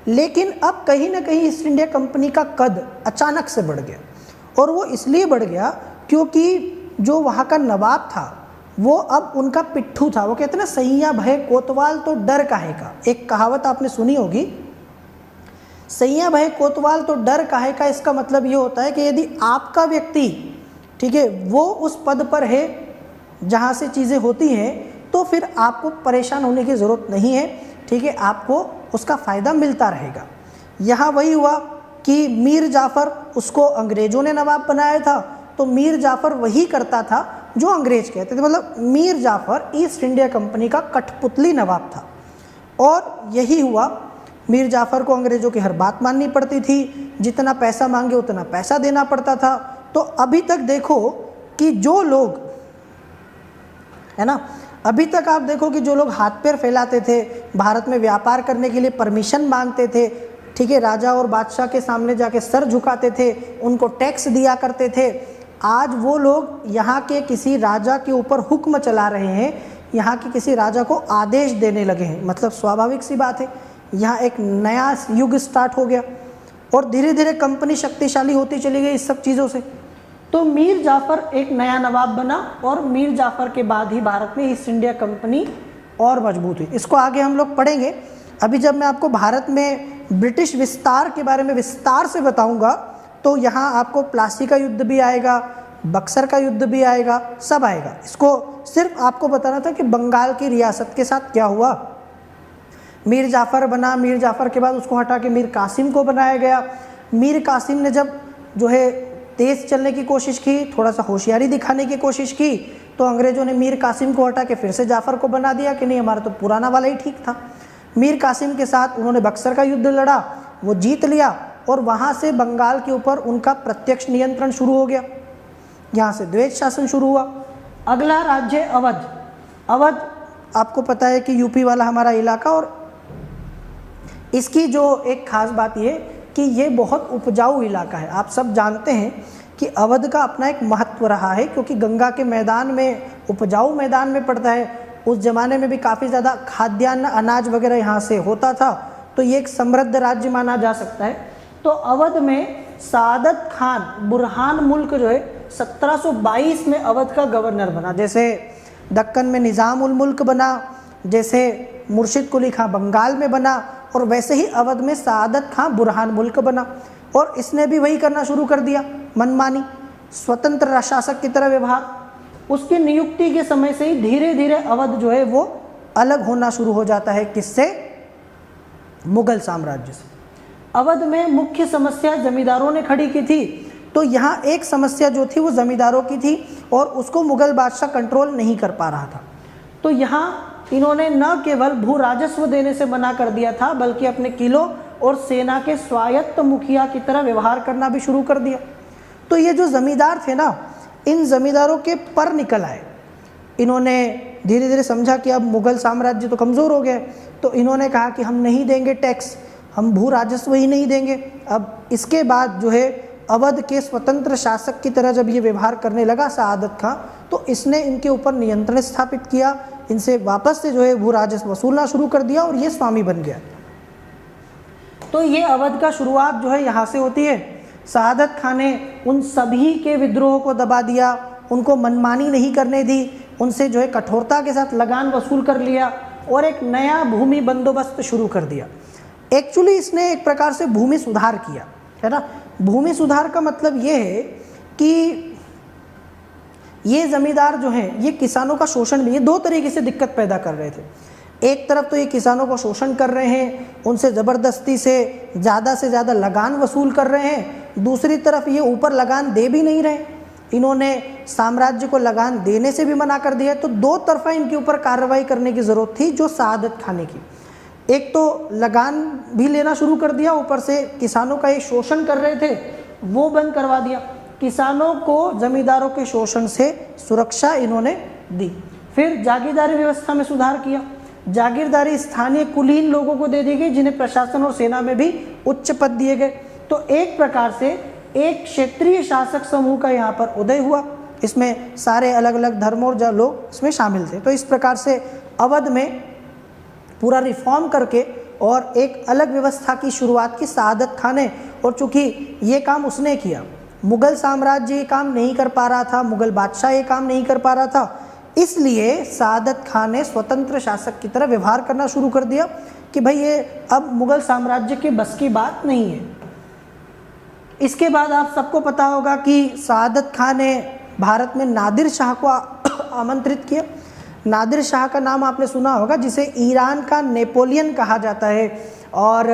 लेकिन अब कहीं ना कहीं ईस्ट इंडिया कंपनी का कद अचानक से बढ़ गया। और वो इसलिए बढ़ गया क्योंकि जो वहाँ का नवाब था वो अब उनका पिट्ठू था। वो कहते हैं ना, सैया भय कोतवाल तो डर काहे का। एक कहावत आपने सुनी होगी, सैया भय कोतवाल तो डर काहे का। इसका मतलब ये होता है कि यदि आपका व्यक्ति, ठीक है, वो उस पद पर है जहाँ से चीज़ें होती हैं, तो फिर आपको परेशान होने की ज़रूरत नहीं है, ठीक है, आपको उसका फ़ायदा मिलता रहेगा। यहाँ वही हुआ कि मीर जाफ़र, उसको अंग्रेज़ों ने नवाब बनाया था, तो मीर जाफ़र वही करता था जो अंग्रेज़ कहते थे। मतलब Mir Jafar east India company का कठपुतली नवाब था। और यही हुआ, मीर जाफ़र को अंग्रेज़ों की हर बात माननी पड़ती थी, जितना पैसा मांगे उतना पैसा देना पड़ता था। तो अभी तक देखो कि जो लोग, है ना, अभी तक आप देखो कि जो लोग हाथ पैर फैलाते थे, भारत में व्यापार करने के लिए परमिशन मांगते थे, ठीक है, राजा और बादशाह के सामने जाके सर झुकाते थे, उनको टैक्स दिया करते थे, आज वो लोग यहाँ के किसी राजा के ऊपर हुक्म चला रहे हैं, यहाँ के किसी राजा को आदेश देने लगे हैं। मतलब स्वाभाविक सी बात है, यहाँ एक नया युग स्टार्ट हो गया और धीरे धीरे कंपनी शक्तिशाली होती चली गई इस सब चीज़ों से। तो मीर जाफ़र एक नया नवाब बना और मीर जाफ़र के बाद ही भारत में ईस्ट इंडिया कंपनी और मजबूत हुई। इसको आगे हम लोग पढ़ेंगे। अभी जब मैं आपको भारत में ब्रिटिश विस्तार के बारे में विस्तार से बताऊंगा तो यहाँ आपको प्लासी का युद्ध भी आएगा, बक्सर का युद्ध भी आएगा, सब आएगा। इसको सिर्फ आपको बताना था कि बंगाल की रियासत के साथ क्या हुआ। मीर जाफ़र बना, मीर जाफ़र के बाद उसको हटा के मीर कासिम को बनाया गया। मीर कासिम ने जब जो है तेज़ चलने की कोशिश की, थोड़ा सा होशियारी दिखाने की कोशिश की, तो अंग्रेज़ों ने मीर कासिम को हटा के फिर से जाफ़र को बना दिया कि नहीं, हमारा तो पुराना वाला ही ठीक था। मीर कासिम के साथ उन्होंने बक्सर का युद्ध लड़ा, वो जीत लिया और वहाँ से बंगाल के ऊपर उनका प्रत्यक्ष नियंत्रण शुरू हो गया। यहाँ से द्वैत शासन शुरू हुआ। अगला राज्य अवध। अवध आपको पता है कि यूपी वाला हमारा इलाका, और इसकी जो एक ख़ास बात ये कि ये बहुत उपजाऊ इलाका है। आप सब जानते हैं कि अवध का अपना एक महत्व रहा है, क्योंकि गंगा के मैदान में, उपजाऊ मैदान में पड़ता है। उस ज़माने में भी काफ़ी ज़्यादा खाद्यान्न, अनाज वगैरह यहाँ से होता था, तो ये एक समृद्ध राज्य माना जा सकता है। तो अवध में सादत खान बुरहान मुल्क जो है 1722 में अवध का गवर्नर बना। जैसे दक्कन में निज़ाम उल मुल्क बना, जैसे मुर्शिद कुली खां बंगाल में बना, और वैसे ही अवध में सादत खां बुरहान मुल्क बना। और इसने भी वही करना शुरू कर दिया, मनमानी, स्वतंत्र शासक की तरह व्यवहार। उसकी नियुक्ति के समय से ही धीरे धीरे अवध जो है वो अलग होना शुरू हो जाता है। किससे? मुगल साम्राज्य से। अवध में मुख्य समस्या जमींदारों ने खड़ी की थी तो यहाँ एक समस्या जो थी वो ज़मींदारों की थी और उसको मुग़ल बादशाह कंट्रोल नहीं कर पा रहा था। तो यहाँ इन्होंने न केवल भू राजस्व देने से मना कर दिया था, बल्कि अपने किलों और सेना के स्वायत्त मुखिया की तरह व्यवहार करना भी शुरू कर दिया। तो ये जो ज़मींदार थे ना, इन ज़मींदारों के पर निकल आए। इन्होंने धीरे धीरे समझा कि अब मुग़ल साम्राज्य तो कमज़ोर हो गया, तो इन्होंने कहा कि हम नहीं देंगे टैक्स, हम भू राजस्व ही नहीं देंगे। अब इसके बाद जो है अवध के स्वतंत्र शासक की तरह जब ये व्यवहार करने लगा सआदत खां, तो इसने इनके ऊपर नियंत्रण स्थापित किया, इनसे वापस से जो है भू राजस्व वसूलना शुरू कर दिया और ये स्वामी बन गया। तो ये अवध का शुरुआत जो है यहाँ से होती है। सआदत खां ने उन सभी के विद्रोह को दबा दिया, उनको मनमानी नहीं करने दी, उनसे जो है कठोरता के साथ लगान वसूल कर लिया और एक नया भूमि बंदोबस्त शुरू कर दिया। एक्चुअली इसने एक प्रकार से भूमि सुधार किया, है ना। भूमि सुधार का मतलब ये है कि ये ज़मींदार जो हैं ये किसानों का शोषण भी, ये दो तरीके से दिक्कत पैदा कर रहे थे। एक तरफ तो ये किसानों को शोषण कर रहे हैं, उनसे ज़बरदस्ती से ज़्यादा लगान वसूल कर रहे हैं, दूसरी तरफ ये ऊपर लगान दे भी नहीं रहे, इन्होंने साम्राज्य को लगान देने से भी मना कर दिया। तो दो तरफा इनके ऊपर कार्रवाई करने की ज़रूरत थी जो सआदत खां ने की। एक तो लगान भी लेना शुरू कर दिया, ऊपर से किसानों का ये शोषण कर रहे थे वो बंद करवा दिया। किसानों को ज़मींदारों के शोषण से सुरक्षा इन्होंने दी। फिर जागीरदारी व्यवस्था में सुधार किया। जागीरदारी स्थानीय कुलीन लोगों को दे दी गई, जिन्हें प्रशासन और सेना में भी उच्च पद दिए गए। तो एक प्रकार से एक क्षेत्रीय शासक समूह का यहाँ पर उदय हुआ। इसमें सारे अलग अलग धर्मों और लोग इसमें शामिल थे। तो इस प्रकार से अवध में पूरा रिफॉर्म करके और एक अलग व्यवस्था की शुरुआत की सआदत खां ने। और चूँकि ये काम उसने किया, मुग़ल साम्राज्य ये काम नहीं कर पा रहा था, मुग़ल बादशाह ये काम नहीं कर पा रहा था, इसलिए सआदत खां ने स्वतंत्र शासक की तरह व्यवहार करना शुरू कर दिया कि भाई ये अब मुग़ल साम्राज्य के बस की बात नहीं है। इसके बाद आप सबको पता होगा कि सआदत खां ने भारत में नादिर शाह को आमंत्रित किया। नादिर शाह का नाम आपने सुना होगा, जिसे ईरान का नेपोलियन कहा जाता है। और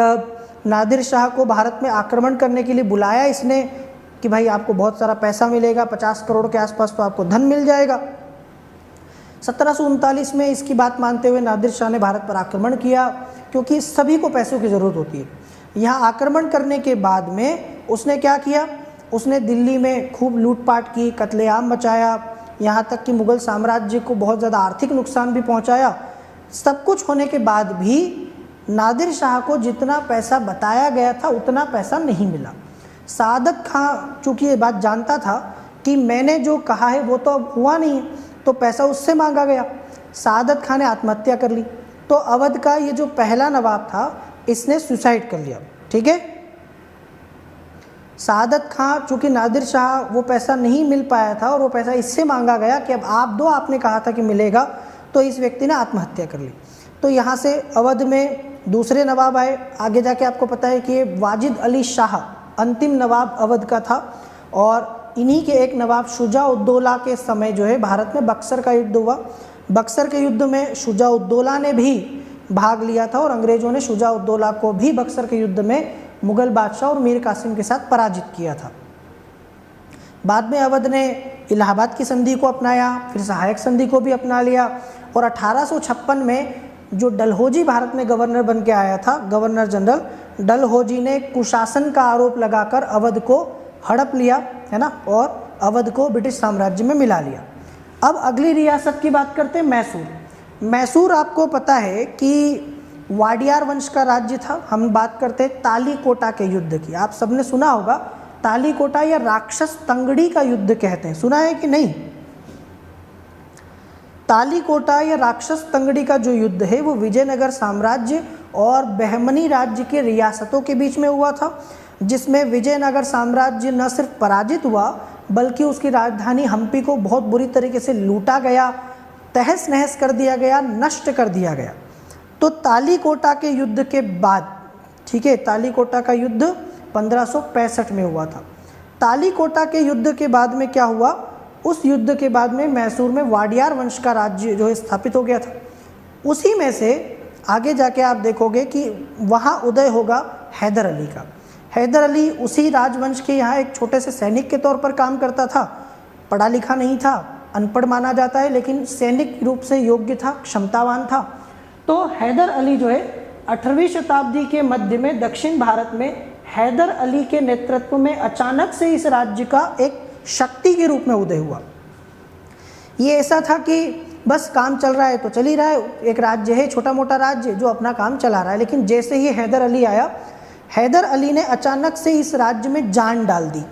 नादिर शाह को भारत में आक्रमण करने के लिए बुलाया इसने कि भाई आपको बहुत सारा पैसा मिलेगा, 50 करोड़ के आसपास तो आपको धन मिल जाएगा। 1739 में इसकी बात मानते हुए नादिर शाह ने भारत पर आक्रमण किया, क्योंकि सभी को पैसों की ज़रूरत होती है। यहाँ आक्रमण करने के बाद में उसने क्या किया, उसने दिल्ली में खूब लूटपाट की, कत्लेआम मचाया, यहाँ तक कि मुग़ल साम्राज्य को बहुत ज़्यादा आर्थिक नुकसान भी पहुँचाया। सब कुछ होने के बाद भी नादिर शाह को जितना पैसा बताया गया था उतना पैसा नहीं मिला। सआदत खां चूँकि ये बात जानता था कि मैंने जो कहा है वो तो अब हुआ नहीं है, तो पैसा उससे मांगा गया। सआदत खां ने आत्महत्या कर ली। तो अवध का ये जो पहला नवाब था इसने सुसाइड कर लिया। ठीक है, सआदत खां चूँकि नादिर शाह वो पैसा नहीं मिल पाया था और वो पैसा इससे मांगा गया कि अब आप दो, आपने कहा था कि मिलेगा, तो इस व्यक्ति ने आत्महत्या कर ली। तो यहाँ से अवध में दूसरे नवाब आए। आगे जाके आपको पता है कि वाजिद अली शाह अंतिम नवाब अवध का था। और इन्हीं के एक नवाब शुजा-उद-दौला के समय जो है भारत में बक्सर का युद्ध हुआ। बक्सर के युद्ध में शुजा-उद-दौला ने भी भाग लिया था और अंग्रेज़ों ने शुजा-उद-दौला को भी बक्सर के युद्ध में मुग़ल बादशाह और मीर कासिम के साथ पराजित किया था। बाद में अवध ने इलाहाबाद की संधि को अपनाया, फिर सहायक संधि को भी अपना लिया। और 1856 में जो डलहौजी भारत में गवर्नर बन के आया था, गवर्नर जनरल डलहौजी ने कुशासन का आरोप लगाकर अवध को हड़प लिया, है ना, और अवध को ब्रिटिश साम्राज्य में मिला लिया। अब अगली रियासत की बात करते हैं, मैसूर। मैसूर आपको पता है कि वाडियार वंश का राज्य था। हम बात करते हैं तालीकोटा के युद्ध की। आप सबने सुना होगा तालीकोटा या राक्षस तंगड़ी का युद्ध कहते हैं, सुना है कि नहीं? तालीकोटा या राक्षस तंगड़ी का जो युद्ध है वो विजयनगर साम्राज्य और बहमनी राज्य के रियासतों के बीच में हुआ था, जिसमें विजयनगर साम्राज्य न सिर्फ पराजित हुआ बल्कि उसकी राजधानी हम्पी को बहुत बुरी तरीके से लूटा गया, तहस नहस कर दिया गया, नष्ट कर दिया गया। तो तालीकोटा के युद्ध के बाद, ठीक है, तालीकोटा का युद्ध 1565 में हुआ था। तालीकोटा के युद्ध के बाद में क्या हुआ, उस युद्ध के बाद में मैसूर में वाडियार वंश का राज्य जो है स्थापित हो गया था। उसी में से आगे जाके आप देखोगे कि वहाँ उदय होगा हैदर अली का। हैदर अली उसी राजवंश के यहाँ एक छोटे से सैनिक के तौर पर काम करता था, पढ़ा लिखा नहीं था, अनपढ़ माना जाता है, लेकिन सैनिक रूप से योग्य था, क्षमतावान था। तो हैदर अली जो है 18वीं शताब्दी के मध्य में दक्षिण भारत में हैदर अली के नेतृत्व में अचानक से इस राज्य का एक शक्ति के रूप में उदय हुआ। ये ऐसा था कि बस काम चल रहा है तो चल ही रहा है, एक राज्य है, छोटा मोटा राज्य जो अपना काम चला रहा है। लेकिन जैसे ही हैदर अली आया, हैदर अली ने अचानक से इस राज्य में जान डाल दी,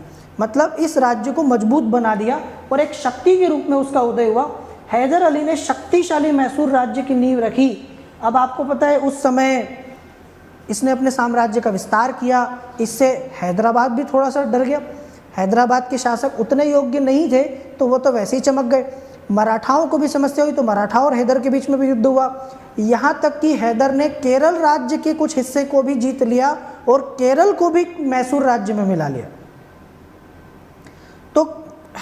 मतलब इस राज्य को मजबूत बना दिया और एक शक्ति के रूप में उसका उदय हुआ। हैदर अली ने शक्तिशाली मैसूर राज्य की नींव रखी। अब आपको पता है उस समय इसने अपने साम्राज्य का विस्तार किया, इससे हैदराबाद भी थोड़ा सा डर गया। हैदराबाद के शासक उतने योग्य नहीं थे तो वो तो वैसे ही चमक गए। मराठाओं को भी समस्या हुई तो मराठा और हैदर के बीच में भी युद्ध हुआ। यहाँ तक कि हैदर ने केरल राज्य के कुछ हिस्से को भी जीत लिया और केरल को भी मैसूर राज्य में मिला लिया। तो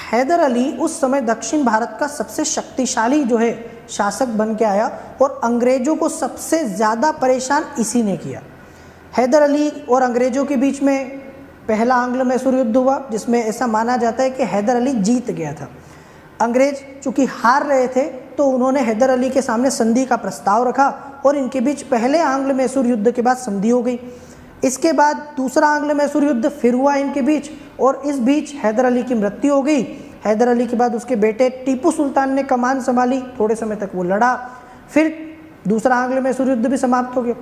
हैदर अली उस समय दक्षिण भारत का सबसे शक्तिशाली जो है शासक बन के आया और अंग्रेजों को सबसे ज़्यादा परेशान इसी ने किया। हैदर अली और अंग्रेजों के बीच में पहला आंग्ल मैसूर युद्ध हुआ, जिसमें ऐसा माना जाता है कि हैदर अली जीत गया था। अंग्रेज चूँकि हार रहे थे तो उन्होंने हैदर अली के सामने संधि का प्रस्ताव रखा और इनके बीच पहले आंग्ल मैसूर युद्ध के बाद संधि हो गई। इसके बाद दूसरा आंग्ल मैसूर युद्ध फिर हुआ इनके बीच और इस बीच हैदर अली की मृत्यु हो गई। हैदर अली के बाद उसके बेटे टीपू सुल्तान ने कमान संभाली, थोड़े समय तक वो लड़ा, फिर दूसरा आंग्ल मैसूर युद्ध भी समाप्त हो गया।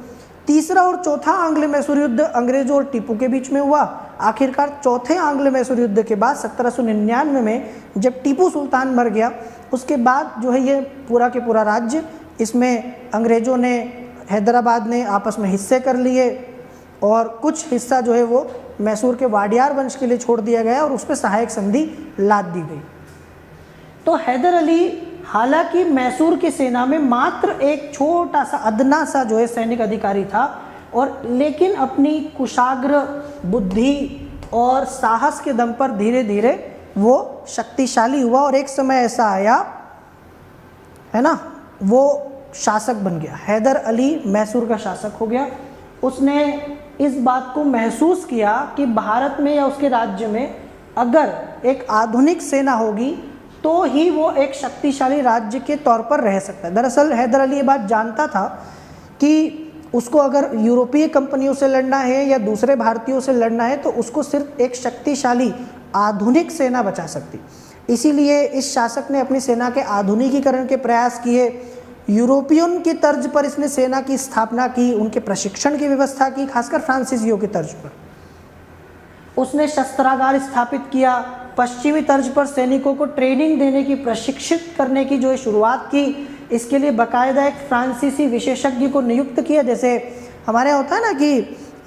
तीसरा और चौथा आंग्ल मैसूर युद्ध अंग्रेजों और टीपू के बीच में हुआ। आखिरकार चौथे आंग्ल मैसूर युद्ध के बाद 1799 में जब टीपू सुल्तान मर गया, उसके बाद जो है ये पूरा के पूरा राज्य, इसमें अंग्रेजों ने, हैदराबाद ने आपस में हिस्से कर लिए और कुछ हिस्सा जो है वो मैसूर के वाडियार वंश के लिए छोड़ दिया गया और उस पर सहायक संधि लाद दी गई। तो हैदर अली हालांकि मैसूर की सेना में मात्र एक छोटा सा अदना सा जो है सैनिक अधिकारी था, और लेकिन अपनी कुशाग्र बुद्धि और साहस के दम पर धीरे धीरे वो शक्तिशाली हुआ और एक समय ऐसा आया है ना, वो शासक बन गया। हैदर अली मैसूर का शासक हो गया। उसने इस बात को महसूस किया कि भारत में या उसके राज्य में अगर एक आधुनिक सेना होगी तो ही वो एक शक्तिशाली राज्य के तौर पर रह सकता है। दरअसल हैदर अली ये बात जानता था कि उसको अगर यूरोपीय कंपनियों से लड़ना है या दूसरे भारतीयों से लड़ना है तो उसको सिर्फ एक शक्तिशाली आधुनिक सेना बचा सकती। इसीलिए इस शासक ने अपनी सेना के आधुनिकीकरण के प्रयास किए। यूरोपियन की तर्ज पर इसने सेना की स्थापना की, उनके प्रशिक्षण की व्यवस्था की, खासकर फ्रांसीसियों की तर्ज पर। उसने शस्त्रागार स्थापित किया, पश्चिमी तर्ज पर सैनिकों को ट्रेनिंग देने की, प्रशिक्षित करने की जो है शुरुआत की। इसके लिए बाकायदा एक फ्रांसीसी विशेषज्ञ को नियुक्त किया। जैसे हमारे यहाँ होता है ना कि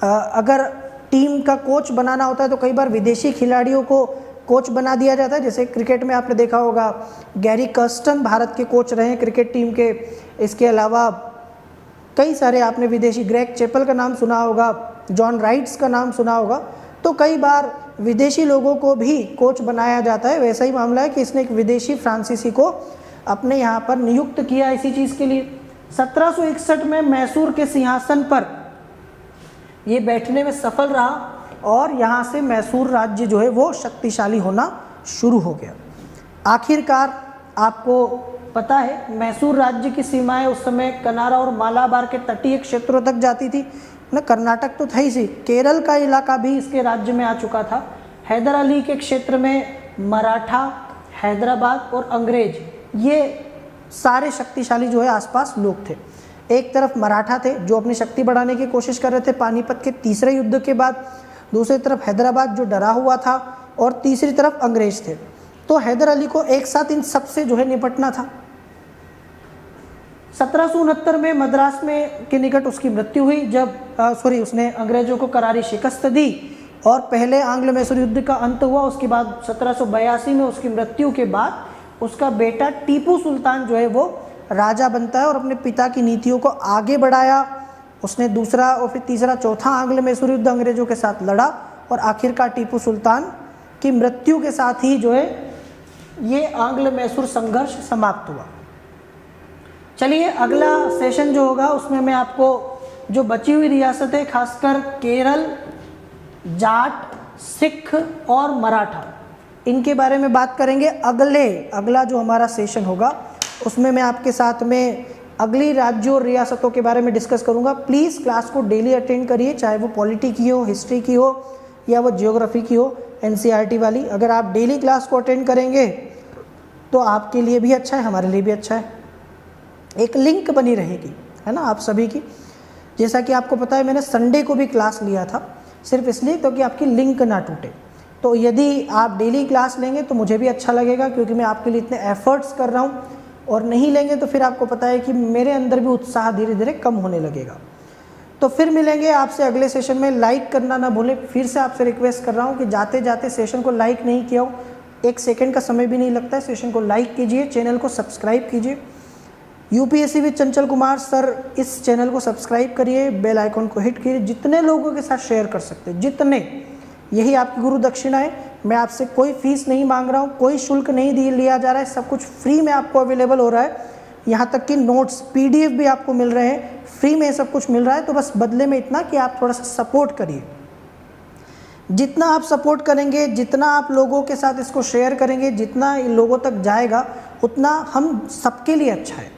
अगर टीम का कोच बनाना होता है तो कई बार विदेशी खिलाड़ियों को कोच बना दिया जाता है। जैसे क्रिकेट में आपने देखा होगा गैरी कर्स्टन भारत के कोच रहे हैं क्रिकेट टीम के। इसके अलावा कई सारे आपने विदेशी, ग्रेग चैपल का नाम सुना होगा, जॉन राइट्स का नाम सुना होगा। तो कई बार विदेशी लोगों को भी कोच बनाया जाता है। वैसा ही मामला है कि इसने एक विदेशी फ्रांसीसी को अपने यहाँ पर नियुक्त किया इसी चीज़ के लिए। 1761 में मैसूर के सिंहासन पर ये बैठने में सफल रहा और यहाँ से मैसूर राज्य जो है वो शक्तिशाली होना शुरू हो गया। आखिरकार आपको पता है मैसूर राज्य की सीमाएं उस समय कनारा और मालाबार के तटीय क्षेत्रों तक जाती थी ना। कर्नाटक तो था ही सी, केरल का इलाका भी इसके राज्य में आ चुका था। हैदर अली के क्षेत्र में मराठा, हैदराबाद और अंग्रेज, ये सारे शक्तिशाली जो है आसपास लोग थे। एक तरफ मराठा थे जो अपनी शक्ति बढ़ाने की कोशिश कर रहे थे पानीपत के तीसरे युद्ध के बाद, दूसरी तरफ हैदराबाद जो डरा हुआ था और तीसरी तरफ अंग्रेज थे। तो हैदर अली को एक साथ इन सब से जो है निपटना था। 1769 में मद्रास में के निकट उसकी मृत्यु हुई जब उसने अंग्रेजों को करारी शिकस्त दी और पहले आंग्ल मैसूर युद्ध का अंत हुआ। उसके बाद 1782 में उसकी मृत्यु के बाद उसका बेटा टीपू सुल्तान जो है वो राजा बनता है और अपने पिता की नीतियों को आगे बढ़ाया। उसने दूसरा और फिर तीसरा चौथा आंग्ल मैसूर युद्ध अंग्रेजों के साथ लड़ा और आखिरकार टीपू सुल्तान की मृत्यु के साथ ही जो है ये आंग्ल मैसूर संघर्ष समाप्त हुआ। चलिए अगला सेशन जो होगा उसमें मैं आपको जो बची हुई रियासतें, खासकर केरल जाट, सिख और मराठा, इनके बारे में बात करेंगे। अगला जो हमारा सेशन होगा उसमें मैं आपके साथ में अगली राज्यों और रियासतों के बारे में डिस्कस करूंगा। प्लीज़ क्लास को डेली अटेंड करिए, चाहे वो पॉलिटी की हो, हिस्ट्री की हो या वो जियोग्राफी की हो, एनसीईआरटी वाली। अगर आप डेली क्लास को अटेंड करेंगे तो आपके लिए भी अच्छा है, हमारे लिए भी अच्छा है। एक लिंक बनी रहेगी, है ना, आप सभी की। जैसा कि आपको पता है मैंने संडे को भी क्लास लिया था, सिर्फ इसलिए तो कि आपकी लिंक ना टूटे। तो यदि आप डेली क्लास लेंगे तो मुझे भी अच्छा लगेगा, क्योंकि मैं आपके लिए इतने एफर्ट्स कर रहा हूँ। और नहीं लेंगे तो फिर आपको पता है कि मेरे अंदर भी उत्साह धीरे धीरे कम होने लगेगा। तो फिर मिलेंगे आपसे अगले सेशन में। लाइक करना ना भूलें। फिर से आपसे रिक्वेस्ट कर रहा हूँ कि जाते जाते सेशन को लाइक नहीं किया हो, 1 सेकंड का समय भी नहीं लगता है, सेशन को लाइक कीजिए, चैनल को सब्सक्राइब कीजिए। UPSC with Chanchal Kumar sir, इस चैनल को सब्सक्राइब करिए, बेल आइकन को हिट कीजिए, जितने लोगों के साथ शेयर कर सकते हैं, जितने, यही आपकी गुरु दक्षिणा है। मैं आपसे कोई फीस नहीं मांग रहा हूँ, कोई शुल्क नहीं लिया जा रहा है, सब कुछ फ्री में आपको अवेलेबल हो रहा है। यहाँ तक कि नोट्स, पीडीएफ भी आपको मिल रहे हैं, फ्री में सब कुछ मिल रहा है। तो बस बदले में इतना कि आप थोड़ा सा सपोर्ट करिए। जितना आप सपोर्ट करेंगे, जितना आप लोगों के साथ इसको शेयर करेंगे, जितना लोगों तक जाएगा, उतना हम सबके लिए अच्छा है।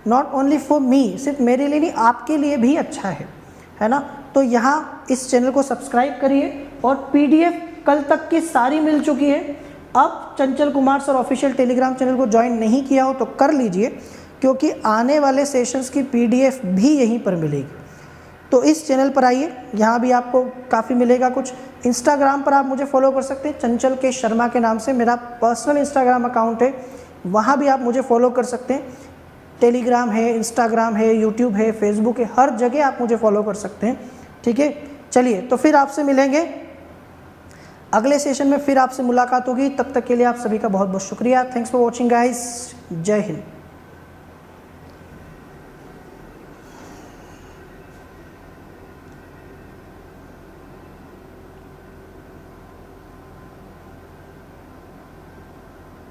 नॉट ओनली फॉर मी, सिर्फ मेरे लिए नहीं, आपके लिए भी अच्छा है ना। तो यहाँ इस चैनल को सब्सक्राइब करिए। और पीडीएफ कल तक की सारी मिल चुकी है। अब Chanchal Kumar sir official Telegram channel को ज्वाइन नहीं किया हो तो कर लीजिए, क्योंकि आने वाले सेशंस की पीडीएफ भी यहीं पर मिलेगी। तो इस चैनल पर आइए, यहाँ भी आपको काफ़ी मिलेगा कुछ। इंस्टाग्राम पर आप मुझे फॉलो कर सकते हैं, चंचल के शर्मा के नाम से मेरा पर्सनल इंस्टाग्राम अकाउंट है, वहाँ भी आप मुझे फॉलो कर सकते हैं। टेलीग्राम है, इंस्टाग्राम है, यूट्यूब है, फेसबुक है, हर जगह आप मुझे फॉलो कर सकते हैं। ठीक है, चलिए तो फिर आपसे मिलेंगे अगले सेशन में, फिर आपसे मुलाकात होगी। तब तक के लिए आप सभी का बहुत बहुत शुक्रिया। Thanks for watching guys. जय हिंद।